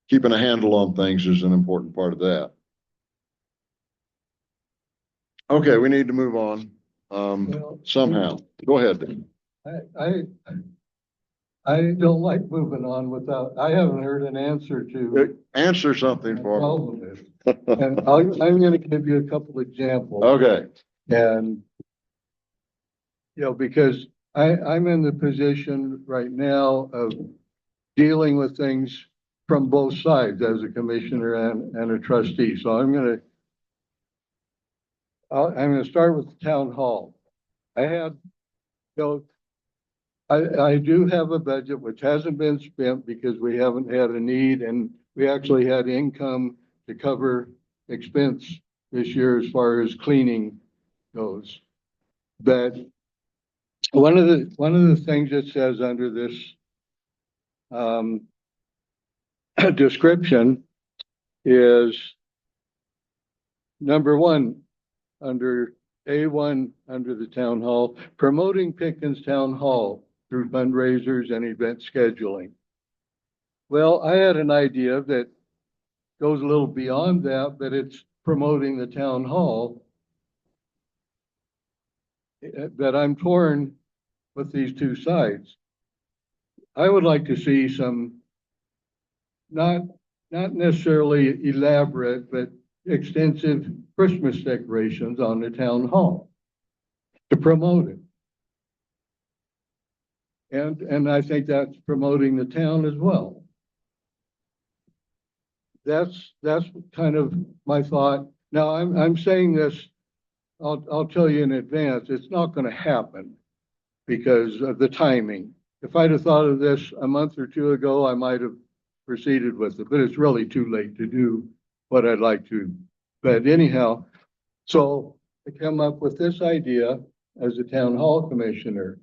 keeping a handle on things is an important part of that. Okay, we need to move on somehow. Go ahead, Dan. I don't like moving on without, I haven't heard an answer to. Answer something for me. Problem is. And I'm gonna give you a couple examples. Okay. And, because I'm in the position right now of dealing with things from both sides as a commissioner and a trustee. So I'm gonna start with the town hall. I do have a budget which hasn't been spent because we haven't had a need, and we actually had income to cover expense this year as far as cleaning goes. But one of the things it says under this description is number one, under A1, under the town hall, promoting Pitkin's town hall through fundraisers and event scheduling. Well, I had an idea that goes a little beyond that, but it's promoting the town hall. That I'm torn with these two sides. I would like to see some, not necessarily elaborate, but extensive Christmas decorations on the town hall to promote it. And I think that's promoting the town as well. That's kind of my thought. Now I'm saying this, I'll tell you in advance, it's not going to happen because of the timing. If I'd have thought of this a month or two ago, I might have proceeded with it, but it's really too late to do what I'd like to. But anyhow, so I come up with this idea as a town hall commissioner,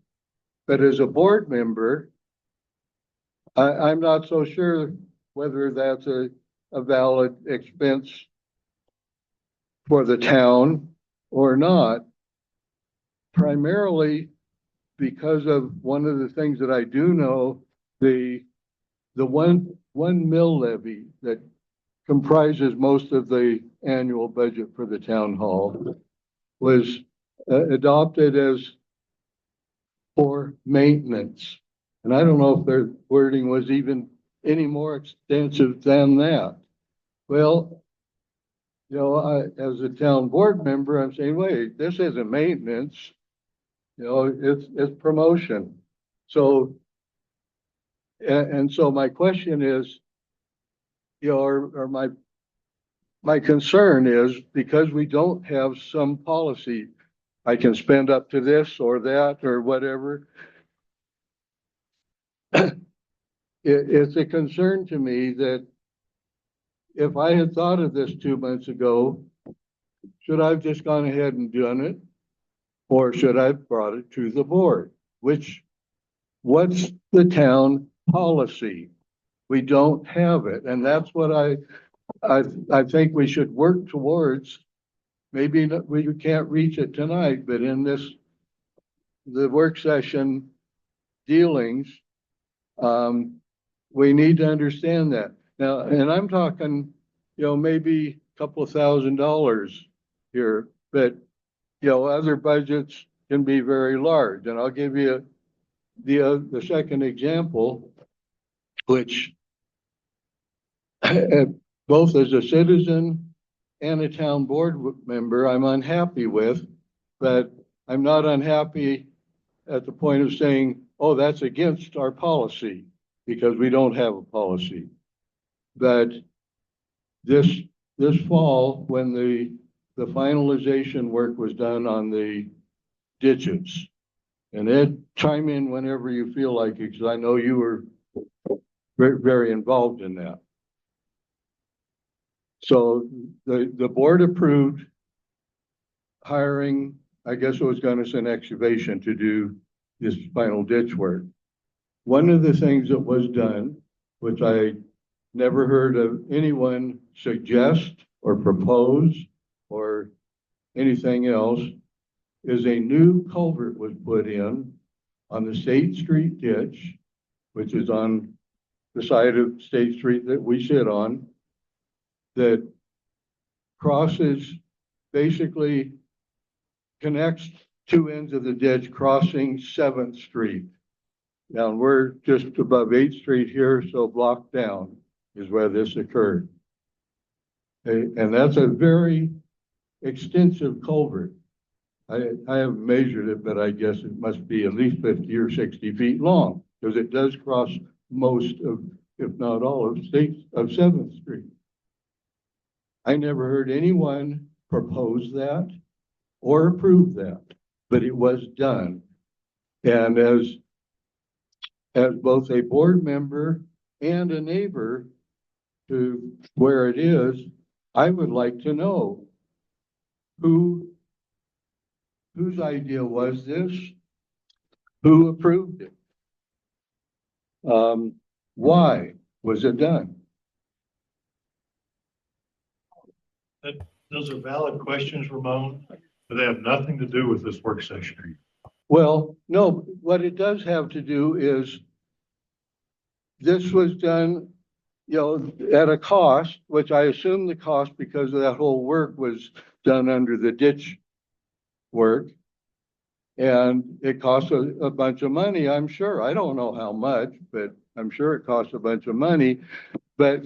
but as a board member, I'm not so sure whether that's a valid expense for the town or not, primarily because of one of the things that I do know, the one mill levy that comprises most of the annual budget for the town hall was adopted as for maintenance. And I don't know if their wording was even any more extensive than that. Well, as a town board member, I'm saying, wait, this isn't maintenance. It's promotion. So, and so my question is, or my concern is because we don't have some policy, I can spend up to this or that or whatever. It's a concern to me that if I had thought of this 2 months ago, should I have just gone ahead and done it? Or should I have brought it to the board? What's the town policy? We don't have it. And that's what I think we should work towards. Maybe we can't reach it tonight, but in this the work session dealings, we need to understand that. Now, and I'm talking, maybe a couple of $1,000s here, but, other budgets can be very large. And I'll give you the second example, which both as a citizen and a town board member, I'm unhappy with, but I'm not unhappy at the point of saying, oh, that's against our policy, because we don't have a policy. But this fall, when the finalization work was done on the ditches, and Ed, chime in whenever you feel like it, because I know you were very, very involved in that. So the board approved hiring, I guess it was Gunnison Excavation, to do this final ditch work. One of the things that was done, which I never heard of anyone suggest or propose or anything else, is a new culvert was put in on the State Street ditch, which is on the side of State Street that we sit on, that crosses, basically connects two ends of the ditch crossing 7th Street. Now we're just above 8th Street here, so block down is where this occurred. And that's a very extensive culvert. I haven't measured it, but I guess it must be at least 50 or 60 feet long, because it does cross most of, if not all of 7th Street. I never heard anyone propose that or approve that, but it was done. And as both a board member and a neighbor to where it is, I would like to know whose idea was this? Who approved it? Why was it done? Those are valid questions, Ramon, but they have nothing to do with this work session. Well, no, what it does have to do is this was done, at a cost, which I assume the cost, because of that whole work, was done under the ditch work. And it costs a bunch of money, I'm sure. I don't know how much, but I'm sure it costs a bunch of money. But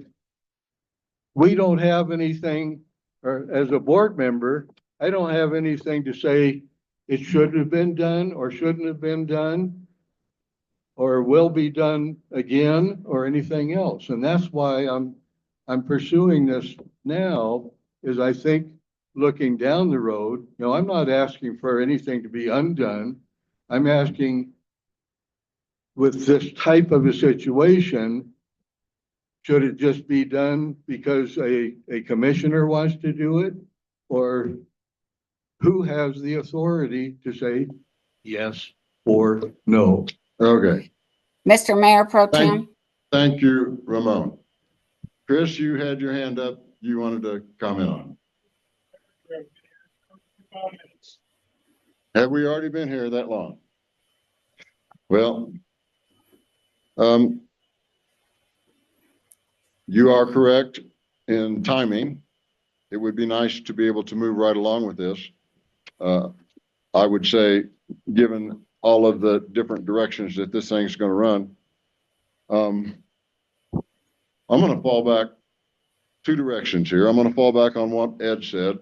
we don't have anything, or as a board member, I don't have anything to say it should have been done or shouldn't have been done or will be done again or anything else. And that's why I'm pursuing this now, is I think looking down the road, I'm not asking for anything to be undone. I'm asking, with this type of a situation, should it just be done because a commissioner wants to do it? Or who has the authority to say yes or no? Okay, Mr. Mayor Pro Tem, thank you, Ramon. Chris, you had your hand up. You wanted to comment on it. Have we already been here that long? Well, you are correct in timing. It would be nice to be able to move right along with this. I would say, given all of the different directions that this thing's going to run, I'm going to fall back two directions here. I'm going to fall back on what Ed said,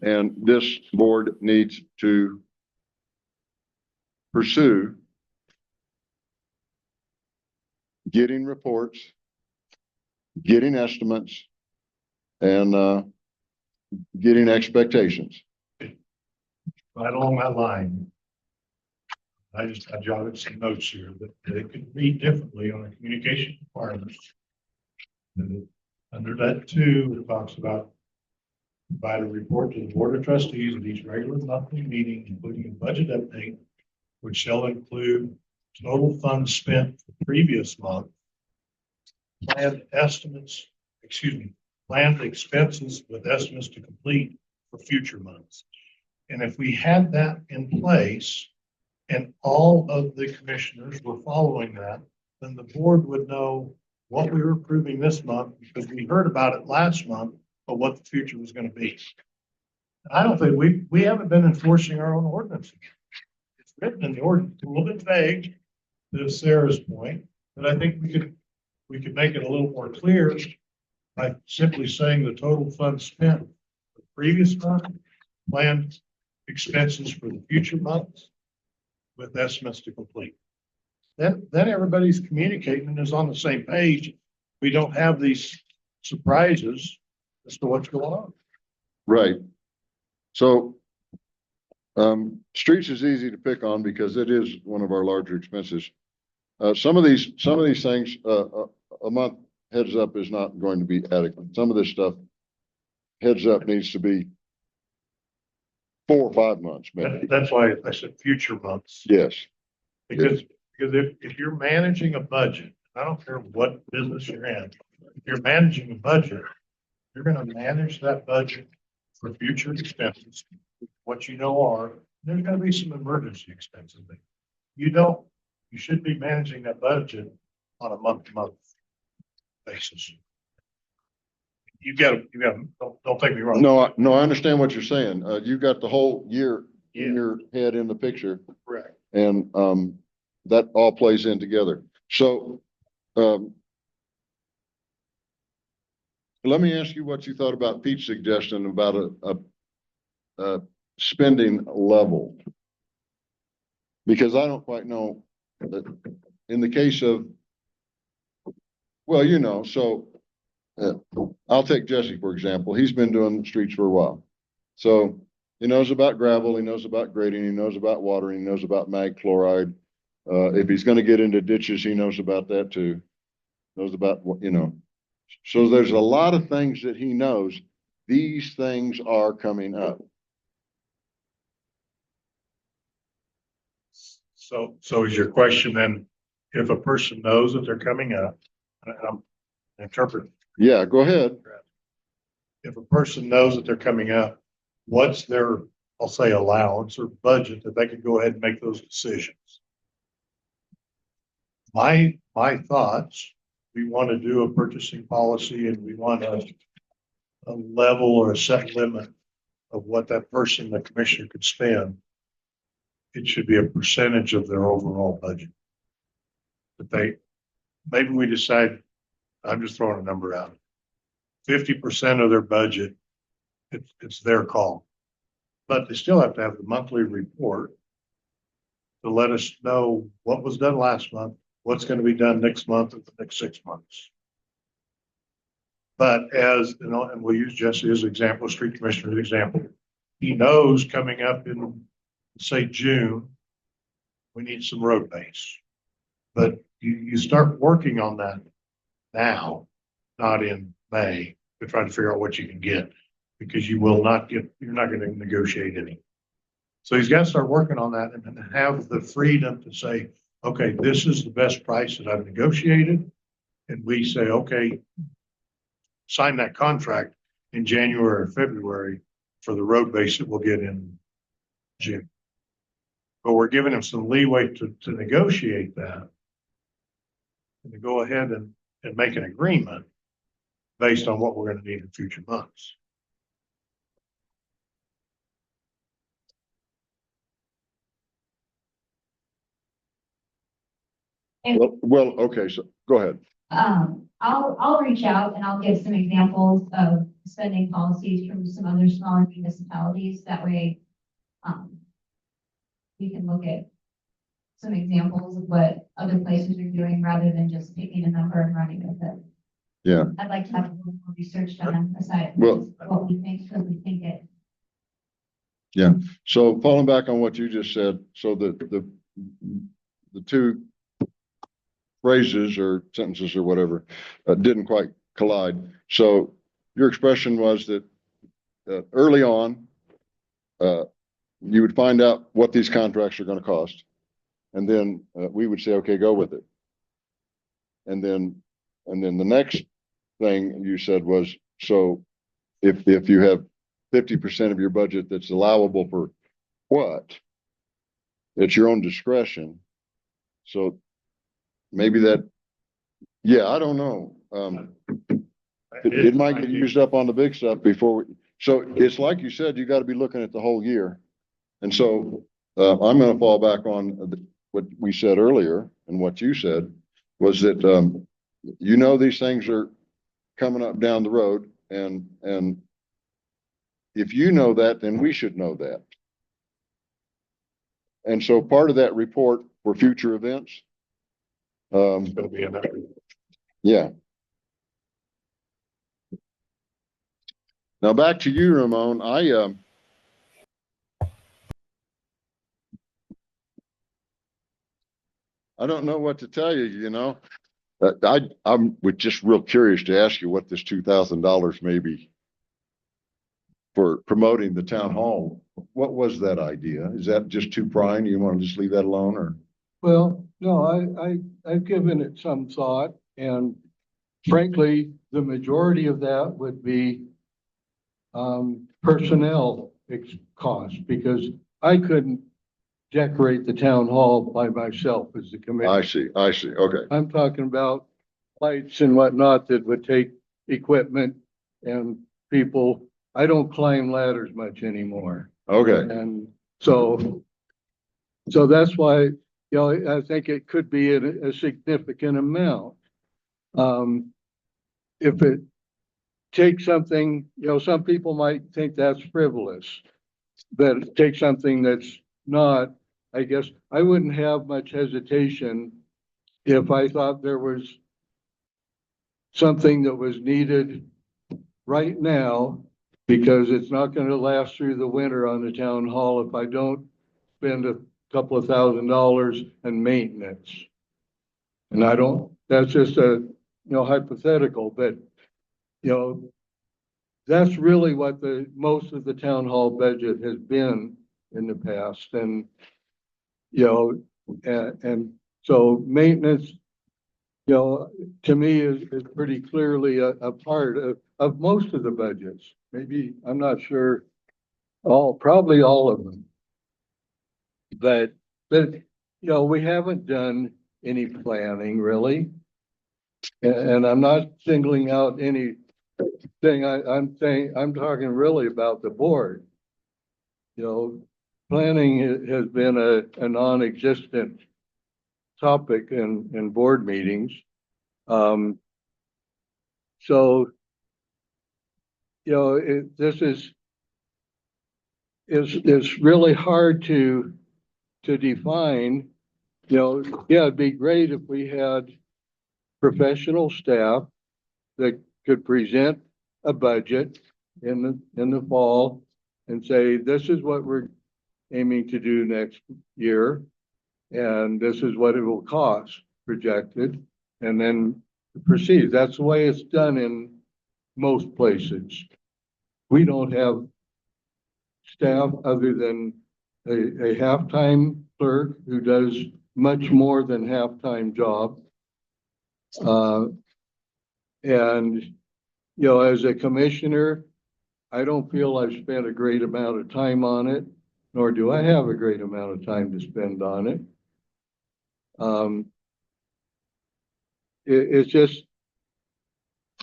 and this board needs to pursue getting reports, getting estimates, and getting expectations. Right along that line, I jotted some notes here that it could read differently on a communication requirements. And under that too, it talks about provide a report to the board of trustees at each regular monthly meeting, including a budget update, which shall include total funds spent for the previous month, planned expenses with estimates to complete for future months. And if we had that in place and all of the commissioners were following that, then the board would know what we were approving this month because we heard about it last month, but what the future was going to be. I don't think we haven't been enforcing our own ordinance. It's written in the ordinance, a little bit vague, to Sarah's point, but I think we could make it a little more clear by simply saying the total funds spent the previous month, planned expenses for the future months with estimates to complete. Then everybody's communicating and is on the same page. We don't have these surprises as to what's going on. Right. So, streets is easy to pick on because it is one of our larger expenses. Some of these things, a month heads up is not going to be adequate. Some of this stuff, heads up needs to be 4 or 5 months, maybe. That's why I said future months. Yes. Because if you're managing a budget, I don't care what business you're in, if you're managing a budget, you're gonna manage that budget for future expenses, what you know are, there's gonna be some emergency expenses. You should be managing that budget on a month-to-month basis. You gotta, don't take me wrong. No, I understand what you're saying. You got the whole year in your head in the picture. Correct. And, that all plays in together. So, let me ask you what you thought about Pete's suggestion about a spending level. Because I don't quite know that in the case of, well, you know, so I'll take Jesse, for example. He's been doing streets for a while. So he knows about gravel, he knows about grading, he knows about watering, he knows about mag chloride. If he's going to get into ditches, he knows about that too. Knows about what, you know. So there's a lot of things that he knows. These things are coming up. So is your question then, if a person knows that they're coming up, and I'm interpreting. Yeah, go ahead. If a person knows that they're coming up, what's their, I'll say, allowance or budget that they can go ahead and make those decisions? My thoughts, we want to do a purchasing policy and we want a level or a set limit of what that person, the commissioner, could spend. It should be a percentage of their overall budget. But maybe we decide, I'm just throwing a number out, 50% of their budget, it's their call. But they still have to have the monthly report to let us know what was done last month, what's going to be done next month or the next 6 months. But as, you know, and we'll use Jesse as an example, street commissioner as an example. He knows coming up in, say, June, we need some road base. But you start working on that now, not in May, to try to figure out what you can get, because you're not going to negotiate any. So he's got to start working on that and have the freedom to say, okay, this is the best price that I've negotiated. And we say, okay, sign that contract in January or February for the road base that we'll get in June. But we're giving him some leeway to negotiate that and to go ahead and make an agreement based on what we're going to need in future months. Well, okay, so go ahead. I'll reach out and I'll give some examples of spending policies from some other smaller municipalities. That way, we can look at some examples of what other places are doing rather than just picking a number and running with it. Yeah. I'd like to have a little more research done aside Well, from what we think, because we think it. Yeah. So falling back on what you just said, so the two phrases or sentences or whatever didn't quite collide. So your expression was that early on, you would find out what these contracts are going to cost, and then we would say, okay, go with it. And then the next thing you said was, so if you have 50% of your budget that's allowable for what. It's your own discretion. So maybe that, yeah, I don't know. It might get used up on the big stuff before we, so it's like you said, you gotta be looking at the whole year. And so, I'm gonna fall back on what we said earlier and what you said was that, these things are coming up down the road and if you know that, then we should know that. And so part of that report for future events, It's gonna be in there. yeah. Now back to you, Ramon. I don't know what to tell you, you know. I'm just real curious to ask you what this $2,000 may be for promoting the town hall. What was that idea? Is that just too prying? You want to just leave that alone or? Well, no, I've given it some thought, and frankly, the majority of that would be personnel costs, because I couldn't decorate the town hall by myself as the committee. I see. Okay. I'm talking about lights and whatnot that would take equipment and people. I don't climb ladders much anymore. Okay. And so that's why, I think it could be a significant amount. If it takes something, some people might think that's frivolous, but take something that's not, I guess I wouldn't have much hesitation if I thought there was something that was needed right now, because it's not going to last through the winter on the town hall if I don't spend a couple of $1,000s in maintenance. And I don't, that's just a, hypothetical, but, that's really what most of the town hall budget has been in the past. And, and so maintenance, to me is pretty clearly a part of most of the budgets. Maybe, I'm not sure, probably all of them. But, we haven't done any planning really. And I'm not singling out anything. I'm saying, I'm talking really about the board. Planning has been a non-existent topic in board meetings. So, this is really hard to define. Yeah, it'd be great if we had professional staff that could present a budget in the fall and say, this is what we're aiming to do next year, and this is what it will cost projected, and then proceed. That's the way it's done in most places. We don't have staff other than a half-time clerk who does much more than half-time job. And, as a commissioner, I don't feel I've spent a great amount of time on it, nor do I have a great amount of time to spend on it. It's just,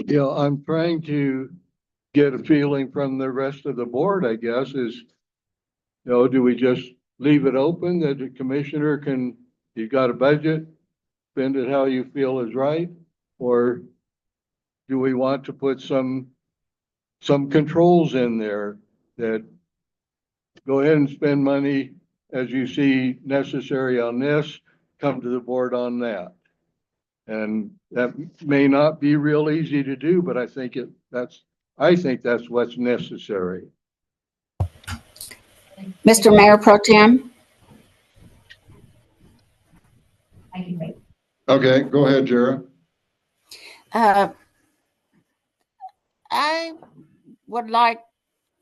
I'm trying to get a feeling from the rest of the board, I guess, is, do we just leave it open that the commissioner can, you've got a budget, spend it how you feel is right? Or do we want to put some controls in there that go ahead and spend money as you see necessary on this, come to the board on that? And that may not be real easy to do, but I think that's what's necessary. Mr. Mayor Pro Tem? I can wait. Okay, go ahead, Jara. I would like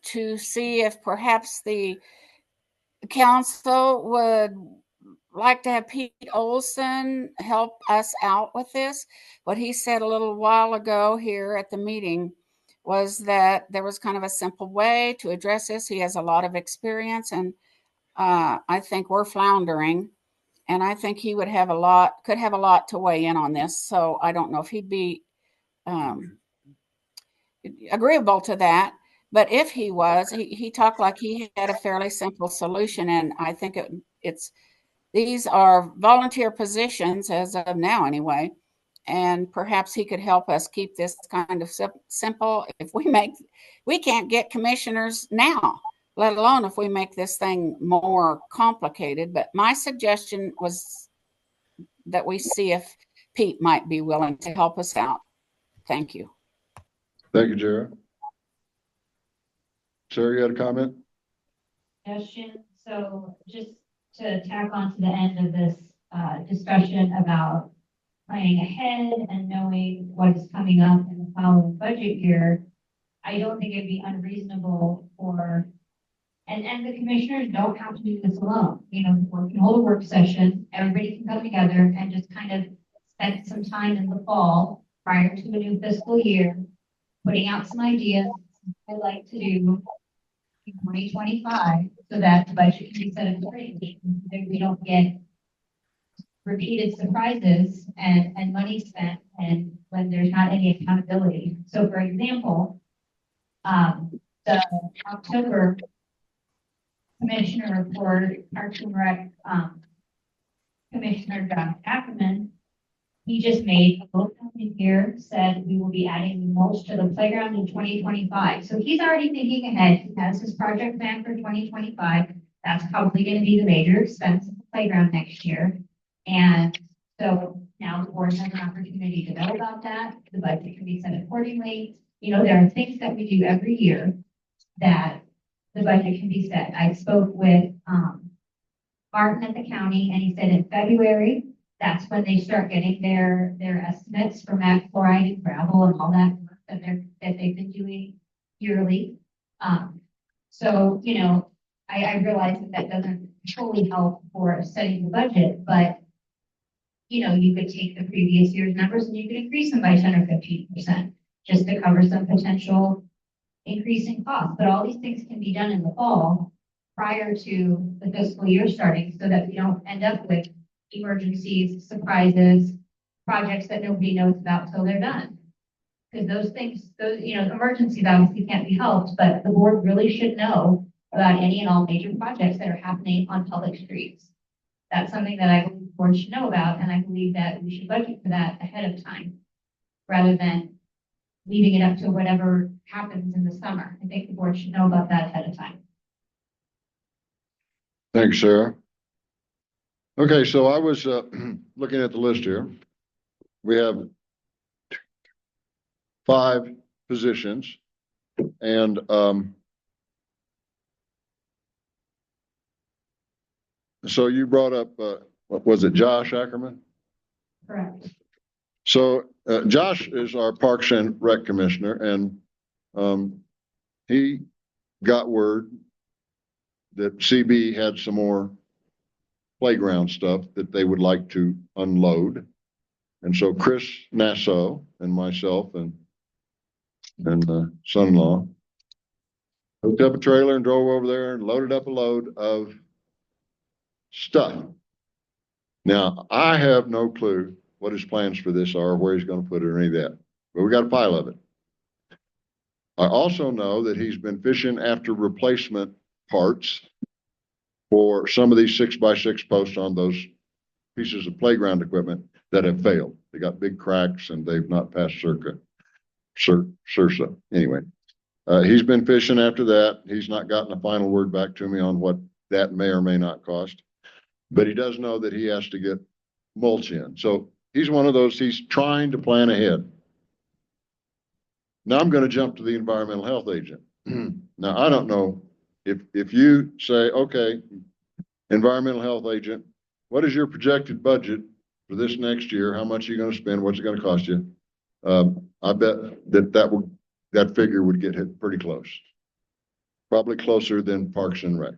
to see if perhaps the council would like to have Pete Olson help us out with this. What he said a little while ago here at the meeting was that there was kind of a simple way to address this. He has a lot of experience, and I think we're floundering, and I think he would have could have a lot to weigh in on this. So I don't know if he'd be agreeable to that. But if he was, he talked like he had a fairly simple solution, and I think these are volunteer positions as of now, anyway. And perhaps he could help us keep this kind of simple. If we can't get commissioners now, let alone if we make this thing more complicated. But my suggestion was that we see if Pete might be willing to help us out. Thank you. Thank you, Jared. Sarah, you had a comment? Suggestion. So just to tack on to the end of this discussion about planning ahead and knowing what is coming up in the following budget year, I don't think it'd be unreasonable for, and the commissioners don't have to do this alone. You know, we can hold a work session, everybody can come together and just kind of spend some time in the fall prior to the new fiscal year, putting out some ideas I'd like to do in 2025 so that the budget can be set accordingly. We don't get repeated surprises and money spent and when there's not any accountability. So for example, the October Commissioner report, Parks and Rec, Commissioner John Ackerman, he just made a little comment here, said we will be adding mulch to the playground in 2025. So he's already thinking ahead. He has his project plan for 2025. That's probably going to be the major expense of the playground next year. And so now the board has an opportunity to know about that. The budget can be set accordingly. You know, there are things that we do every year that the budget can be set. I spoke with Martin at the county, and he said in February, that's when they start getting their estimates for mag chloride and gravel and all that work that they've been doing yearly. So, you know, I realize that doesn't totally help for setting the budget, but you know, you could take the previous year's numbers and you could increase them by 10 or 15% just to cover some potential increase in cost. But all these things can be done in the fall prior to the fiscal year starting so that we don't end up with emergencies, surprises, projects that nobody knows about till they're done. Because those things, you know, emergencies obviously can't be helped, but the board really should know about any and all major projects that are happening on public streets. That's something that I believe the board should know about, and I believe that we should budget for that ahead of time rather than leaving it up to whatever happens in the summer. I think the board should know about that ahead of time. Thanks, Sarah. Okay, so I was looking at the list here. We have 5 positions, and so you brought up, what was it, Josh Ackerman? Correct. So Josh is our Parks and Rec Commissioner, and he got word that CB had some more playground stuff that they would like to unload. And so Chris Nassau and myself and son-in-law hooked up a trailer and drove over there and loaded up a load of stuff. Now, I have no clue what his plans for this are, where he's going to put it or any of that, but we got a pile of it. I also know that he's been fishing after replacement parts for some of these 6x6 posts on those pieces of playground equipment that have failed. They got big cracks and they've not passed CIRSA. Anyway, he's been fishing after that. He's not gotten a final word back to me on what that may or may not cost, but he does know that he has to get mulch in. So he's one of those, he's trying to plan ahead. Now I'm going to jump to the environmental health agent. Now, I don't know if you say, okay, environmental health agent, what is your projected budget for this next year? How much are you going to spend? What's it going to cost you? I bet that figure would get hit pretty close. Probably closer than Parks and Rec.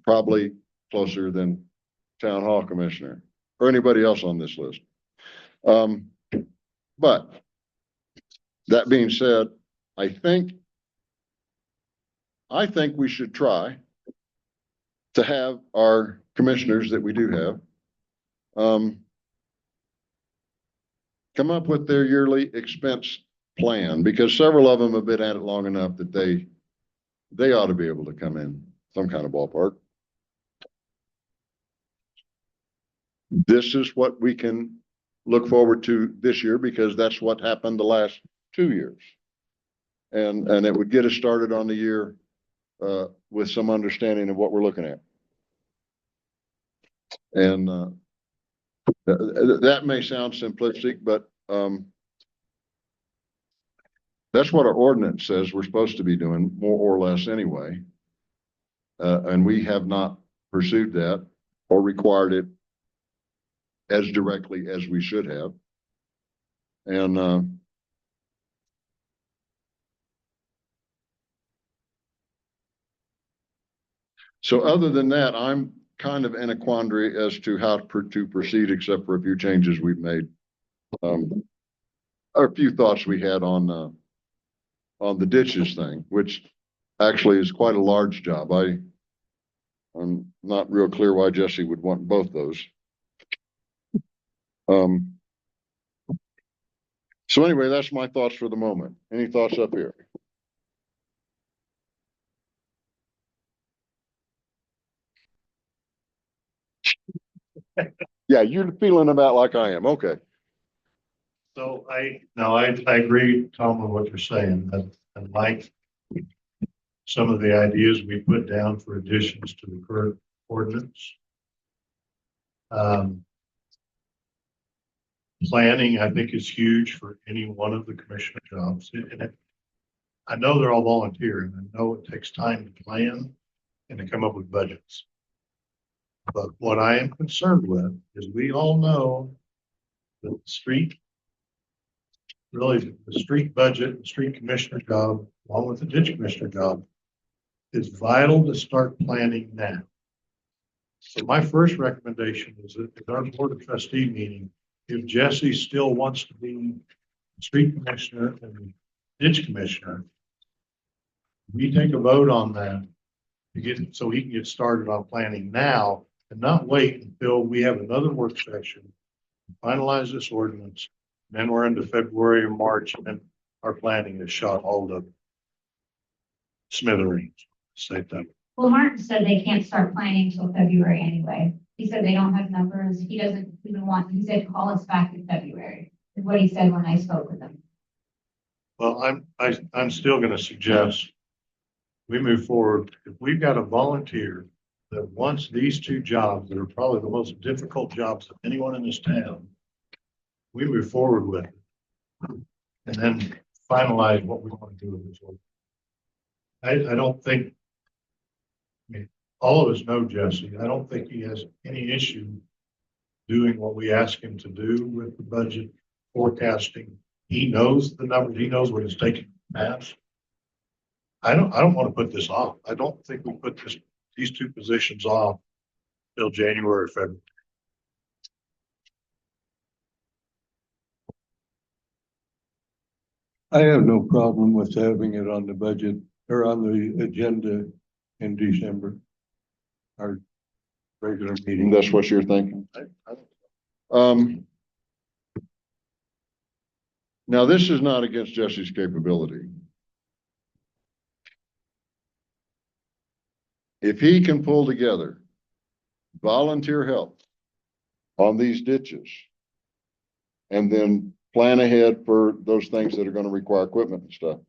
Probably closer than Town Hall Commissioner or anybody else on this list. But that being said, I think we should try to have our commissioners that we do have, come up with their yearly expense plan, because several of them have been at it long enough that they ought to be able to come in some kind of ballpark. This is what we can look forward to this year, because that's what happened the last 2 years. And it would get us started on the year with some understanding of what we're looking at. And that may sound simplistic, but that's what our ordinance says we're supposed to be doing, more or less anyway. And we have not pursued that or required it as directly as we should have. And so other than that, I'm kind of in a quandary as to how to proceed, except for a few changes we've made. A few thoughts we had on the ditches thing, which actually is quite a large job. I'm not real clear why Jesse would want both those. So anyway, that's my thoughts for the moment. Any thoughts up here? Yeah, you're feeling about like I am. Okay. So I agree, Tom, with what you're saying, and like some of the ideas we put down for additions to the current ordinance. Planning, I think, is huge for any one of the commissioner jobs. I know they're all volunteer, and I know it takes time to plan and to come up with budgets. But what I am concerned with is we all know that the street budget, the street commissioner job, along with the ditch commissioner job, is vital to start planning now. So my first recommendation is that at our board of trustee meeting, if Jesse still wants to be street commissioner and ditch commissioner, we take a vote on that to get, so he can get started on planning now and not wait until we have another work session, finalize this ordinance, then we're into February or March, and then our planning is shot all to smithereens. Say that. Well, Martin said they can't start planning until February anyway. He said they don't have numbers. He doesn't even want, he said, call us back in February, is what he said when I spoke with him. Well, I'm still going to suggest we move forward. If we've got a volunteer that wants these two jobs that are probably the most difficult jobs of anyone in this town, we move forward with it and then finalize what we want to do with this one. I don't think, I mean, all of us know Jesse. I don't think he has any issue doing what we ask him to do with the budget forecasting. He knows the numbers. He knows what it's taking to pass. I don't want to put this off. I don't think we put these two positions off till January or February. I have no problem with having it on the budget or on the agenda in December. Our regular meeting. That's what you're thinking. Now this is not against Jesse's capability. If he can pull together volunteer help on these ditches and then plan ahead for those things that are going to require equipment and stuff,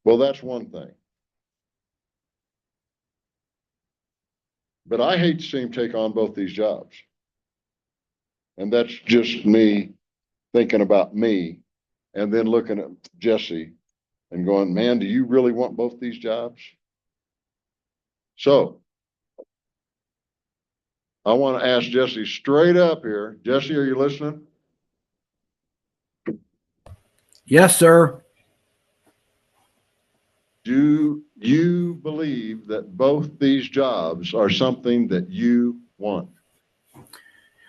well, that's one thing. But I hate to see him take on both these jobs. And that's just me thinking about me and then looking at Jesse and going, man, do you really want both these jobs? So I want to ask Jesse straight up here. Jesse, are you listening? Yes, sir. Do you believe that both these jobs are something that you want?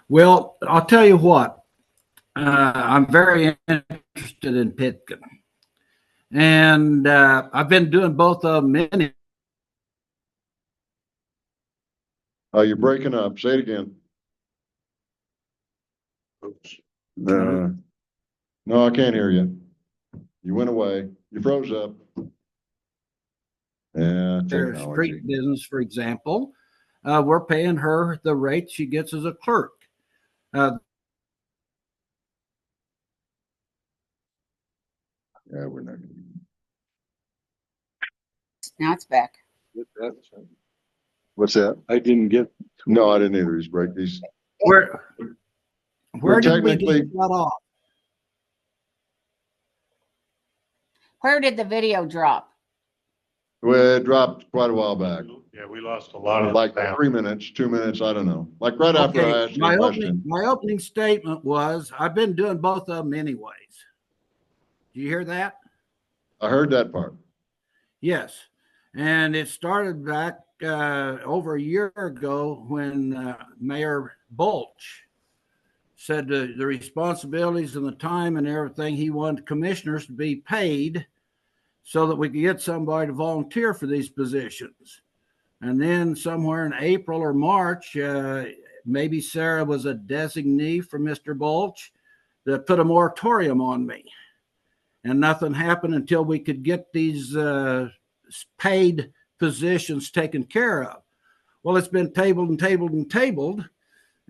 Well, I'll tell you what. I'm very interested in Pitkin. And I've been doing both of them You're breaking up. Say it again. No, I can't hear you. You went away. You froze up. Yeah, Their technology. street business, for example, we're paying her the rate she gets as a clerk. Yeah, we're not gonna. Now it's back. What's that? I didn't get. No, I didn't either. He's these. Where did we technically- get cut off? Where did the video drop? Well, it dropped quite a while back. Yeah, we lost a lot of Like sound. 3 minutes, 2 minutes, I don't know. Like right after I Okay, asked you a question. my opening statement was, I've been doing both of them anyways. Do you hear that? I heard that part. Yes. And it started back over a year ago when Mayor Bulch said the responsibilities and the time and everything, he wanted commissioners to be paid so that we could get somebody to volunteer for these positions. And then somewhere in April or March, maybe Sarah was a designee for Mr. Bulch that put a moratorium on me. And nothing happened until we could get these paid positions taken care of. Well, it's been tabled and tabled and tabled.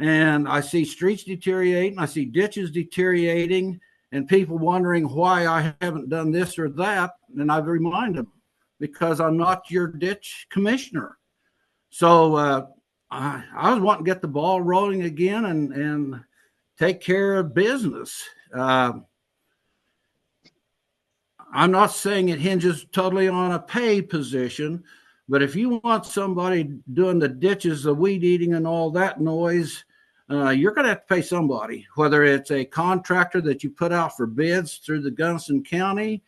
And I see streets deteriorating. I see ditches deteriorating and people wondering why I haven't done this or that. And I've reminded them because I'm not your ditch commissioner. So I was wanting to get the ball rolling again and take care of business. I'm not saying it hinges totally on a pay position, but if you want somebody doing the ditches, the weed eating and all that noise, you're going to have to pay somebody, whether it's a contractor that you put out for bids through the Gunnison County,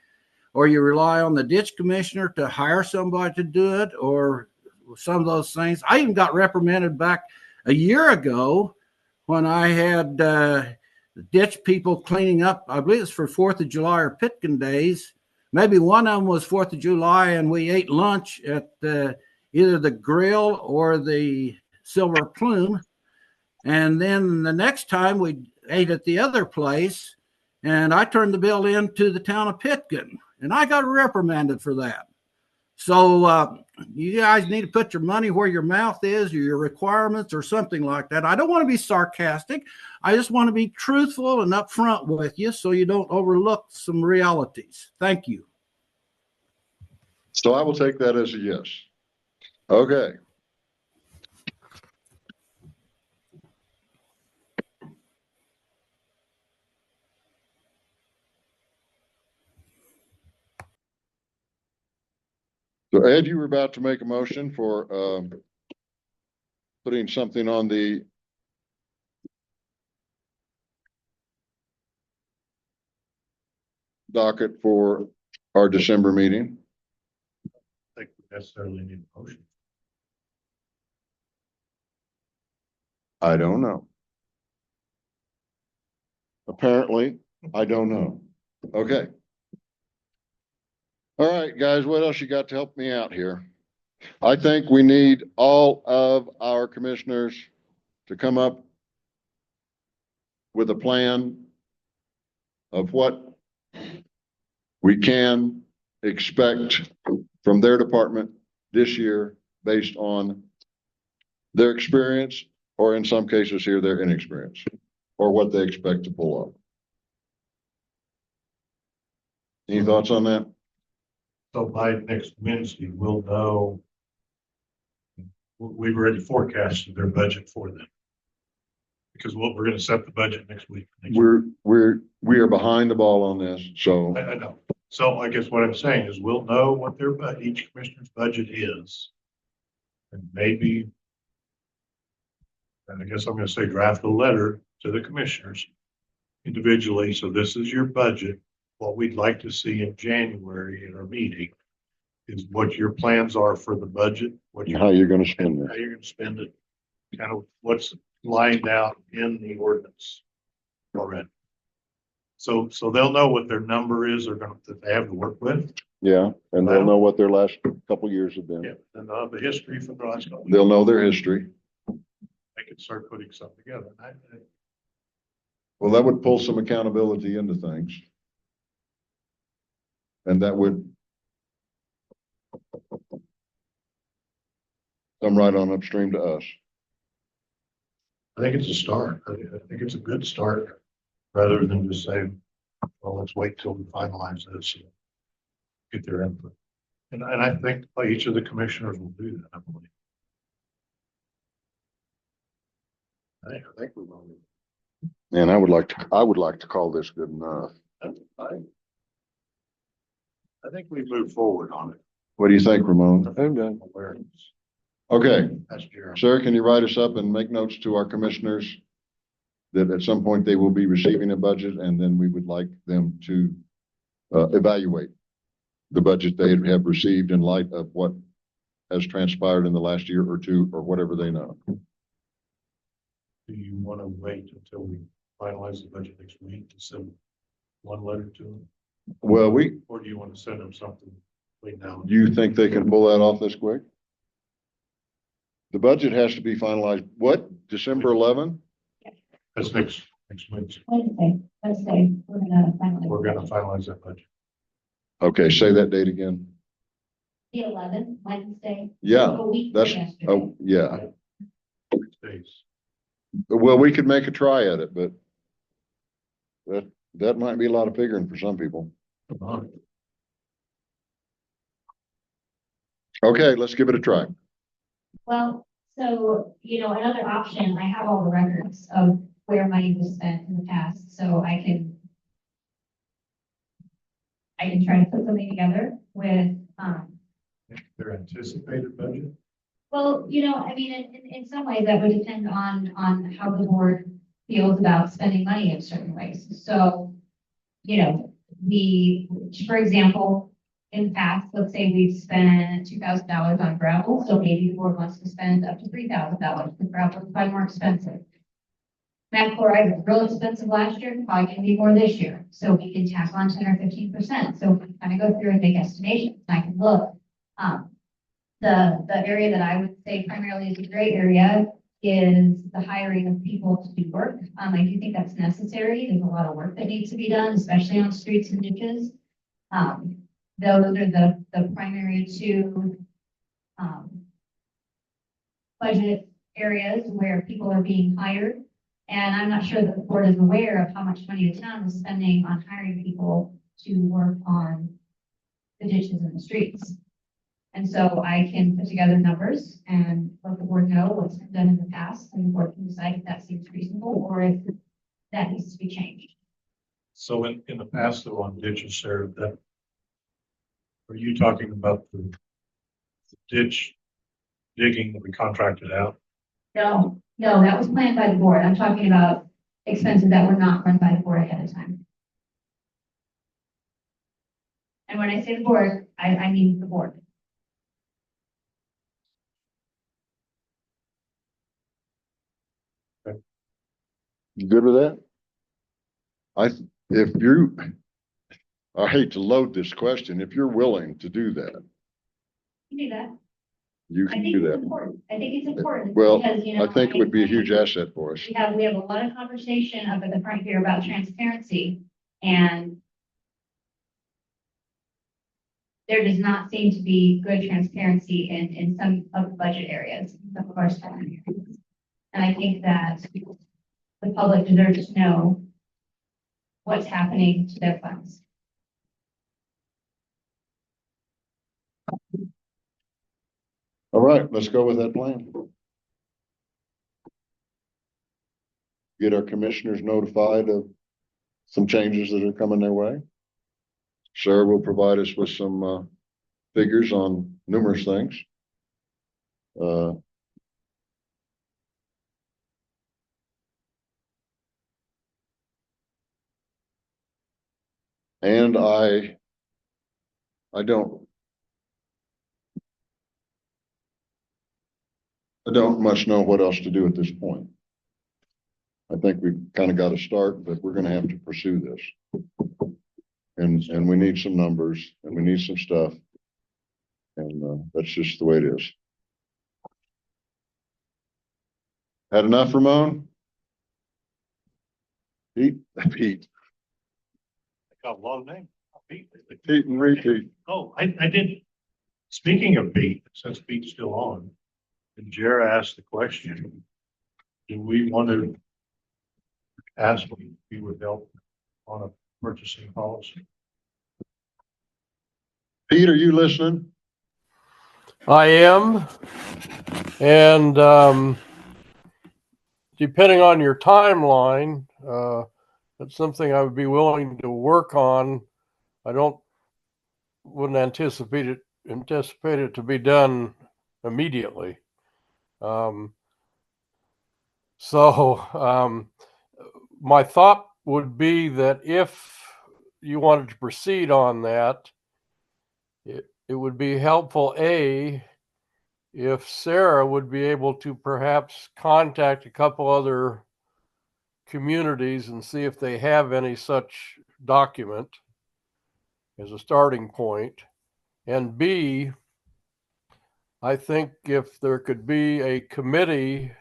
or you rely on the ditch commissioner to hire somebody to do it, or some of those things. I even got reprimanded back a year ago when I had ditch people cleaning up. I believe it's for 4th of July or Pitkin days. Maybe one of them was 4th of July, and we ate lunch at either the Grill or the Silver Plume. And then the next time we ate at the other place, and I turned the bill in to the town of Pitkin, and I got reprimanded for that. So you guys need to put your money where your mouth is, or your requirements, or something like that. I don't want to be sarcastic. I just want to be truthful and upfront with you so you don't overlook some realities. Thank you. So I will take that as a yes. Okay. So Ed, you were about to make a motion for putting something on the docket for our December meeting. I think we necessarily need a motion. I don't know. Apparently, I don't know. Okay. All right, guys, what else you got to help me out here? I think we need all of our commissioners to come up with a plan of what we can expect from their department this year based on their experience, or in some cases here, their inexperience, or what they expect to pull off. Any thoughts on that? So by next Wednesday, we'll know. We've already forecasted their budget for them. Because we're going to set the budget next week. We are behind the ball on this, so. I know. So I guess what I'm saying is we'll know what their, each commissioner's budget is. And maybe, and I guess I'm going to say draft a letter to the commissioners individually. So this is your budget. What we'd like to see in January in our meeting is what your plans are for the budget, How you're gonna spend how this. you're going to spend it, kind of what's lined out in the ordinance already. So they'll know what their number is, that they have to work with. Yeah, and they'll know what their last couple years have Yeah, been. and the history from the last couple. They'll know their history. they could start putting something together. Well, that would pull some accountability into things. And that would come right on upstream to us. I think it's a start. I think it's a good start, rather than just saying, well, let's wait till we finalize this and get their input. And I think like each of the commissioners will do that, I believe. I think we're going to. And I would like to call this good enough. I think we move forward on it. What do you think, Ramon? I'm done. Awareness. Okay, That's Jeremy. sir, can you write us up and make notes to our commissioners that at some point they will be receiving a budget, and then we would like them to evaluate the budget they have received in light of what has transpired in the last year or two, or whatever they know. Do you want to wait until we finalize the budget next week to send one letter to them? Well, Or do you want to send them something right now? do you think they can pull that off this quick? The budget has to be finalized, what, December 11? That's next week. Wednesday, we're gonna finalize. We're gonna finalize that budget. Okay, say that date again. The 11th, Wednesday. Yeah, A week from that's, yesterday. oh, yeah. 6 days. Well, we could make a try at it, but that might be a lot of figuring for some people. Okay, let's give it a try. Well, so, another option, I have all the records of where money was spent in the past, so I can try to put something together with, Their anticipated budget. well, in some ways that would depend on how the board feels about spending money in certain ways. So, for example, in the past, let's say we've spent $2,000 on gravel, so maybe the board wants to spend up to $3,000 because gravel is probably more expensive. Mag chloride was real expensive last year, probably gonna be more this year, so we can tack on 10 or 15%. So we kind of go through and make estimations. I can look. The area that I would say primarily is a gray area is the hiring of people to do work. I do think that's necessary. There's a lot of work that needs to be done, especially on streets and ditches. Those are the primary two budget areas where people are being hired. And I'm not sure that the board is aware of how much money the town is spending on hiring people to work on the ditches and the streets. And so I can put together numbers and let the board know what's been done in the past, and the board can decide if that seems reasonable or if that needs to be changed. So in the past, though, on ditches, Sarah, that, are you talking about the ditch digging that we contracted out? No, that was planned by the board. I'm talking about expenses that were not run by the board ahead of time. And when I say the board, I mean the board. You good with that? I hate to load this question. If you're willing to do that, You do that. you I can think do it's that. important. I think it's important. Well, because, I think it would be a huge asset for us. We have a lot of conversation up at the front here about transparency, and there does not seem to be good transparency in some of the budget areas, some of our spending areas. And I think that the public deserves to know what's happening to their funds. All right, let's go with that plan. Get our commissioners notified of some changes that are coming their way. Sarah will provide us with some figures on numerous things. And I don't much know what else to do at this point. I think we've kind of got to start, but we're going to have to pursue this. And we need some numbers and we need some stuff. And that's just the way it is. Had enough, Ramon? Pete, Pete, Got a long name. Pete. Pete and repeat. Oh, I did. Speaking of Pete, since Pete's still on, and Jared asked the question, do we want to ask him if he would help on a purchasing policy? Pete, are you listening? I am. And depending on your timeline, that's something I would be willing to work on. I wouldn't anticipate it to be done immediately. My thought would be that if you wanted to proceed on that, it would be helpful, if Sarah would be able to perhaps contact a couple other communities and see if they have any such document as a starting point. And B, I think if there could be a committee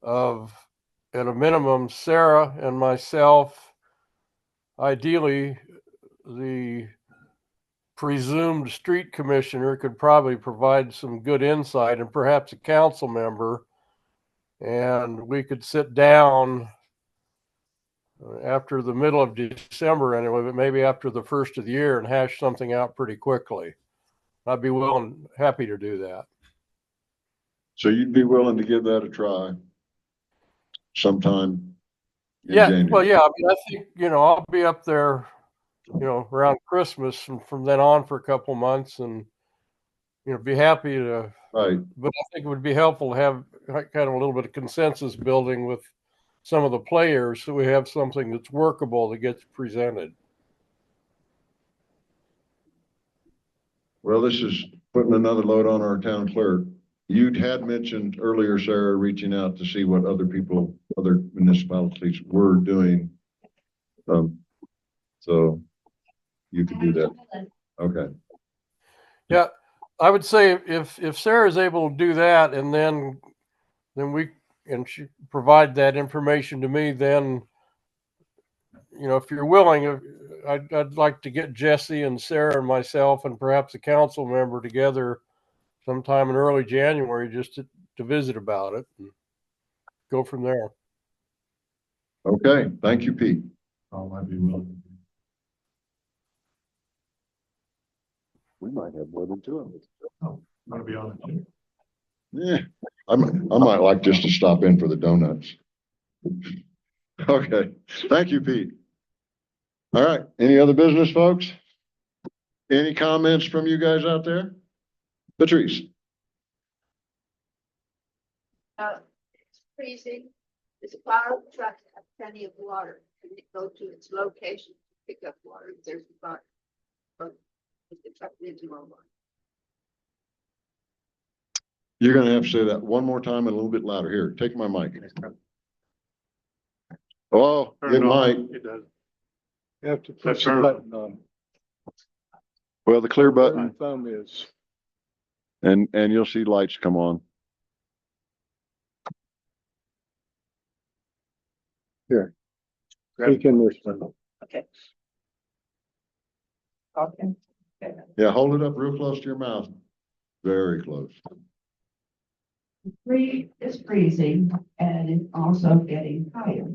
of, at a minimum, Sarah and myself, ideally the presumed street commissioner could probably provide some good insight, and perhaps a council member, and we could sit down after the middle of December anyway, but maybe after the first of the year, and hash something out pretty quickly. I'd be happy to do that. So you'd be willing to give that a try sometime in Yeah, January? well, yeah, I mean, I think, I'll be up there, around Christmas and from then on for a couple months, and, be happy to, Right. but I think it would be helpful to have kind of a little bit of consensus building with some of the players so we have something that's workable that gets presented. Well, this is putting another load on our town clerk. You had mentioned earlier, Sarah, reaching out to see what other municipalities were doing. So you could do that. Okay. Yeah, I would say if Sarah is able to do that, and then she provide that information to me, then, if you're willing, I'd like to get Jesse and Sarah and myself and perhaps a council member together sometime in early January just to visit about it and go from there. Okay. Thank you, Pete. I'd be willing. We might have more than two of them. I'm gonna be honest. Yeah, I might like just to stop in for the donuts. Okay, thank you, Pete. All right, any other business, folks? Any comments from you guys out there? Patrice? It's freezing. Does a fire truck have plenty of water? Can it go to its location to pick up water if there's a fire? Or if the truck needs more water? You're gonna have to say that one more time and a little bit louder. Here, take my mic. Oh, it might. It does. You have to push the button on. Well, the clear Where button, your thumb is. and you'll see lights come on. Here. Speak in this one. Okay. Okay. Yeah, hold it up real close to your mouth. Very close. It's freezing and it's also getting higher.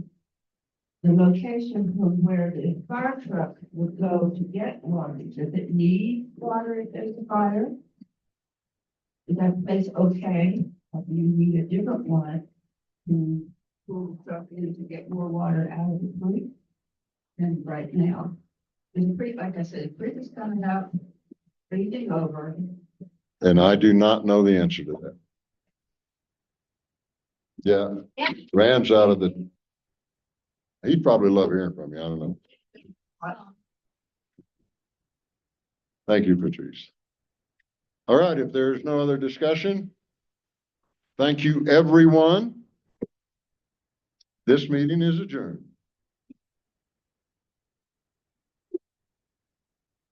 The location from where the fire truck would go to get water, does it need water if there's a fire? Is that place okay? Or do you need a different one to pull the truck in to get more water out of the creek than right now? The creek, like I said, the creek is coming up, freezing over. And I do not know the answer to that. Yeah, Yeah. Rand's out of the, he'd probably love hearing from you. I don't know. Thank you, Patrice. All right, if there's no other discussion, thank you, everyone. This meeting is adjourned.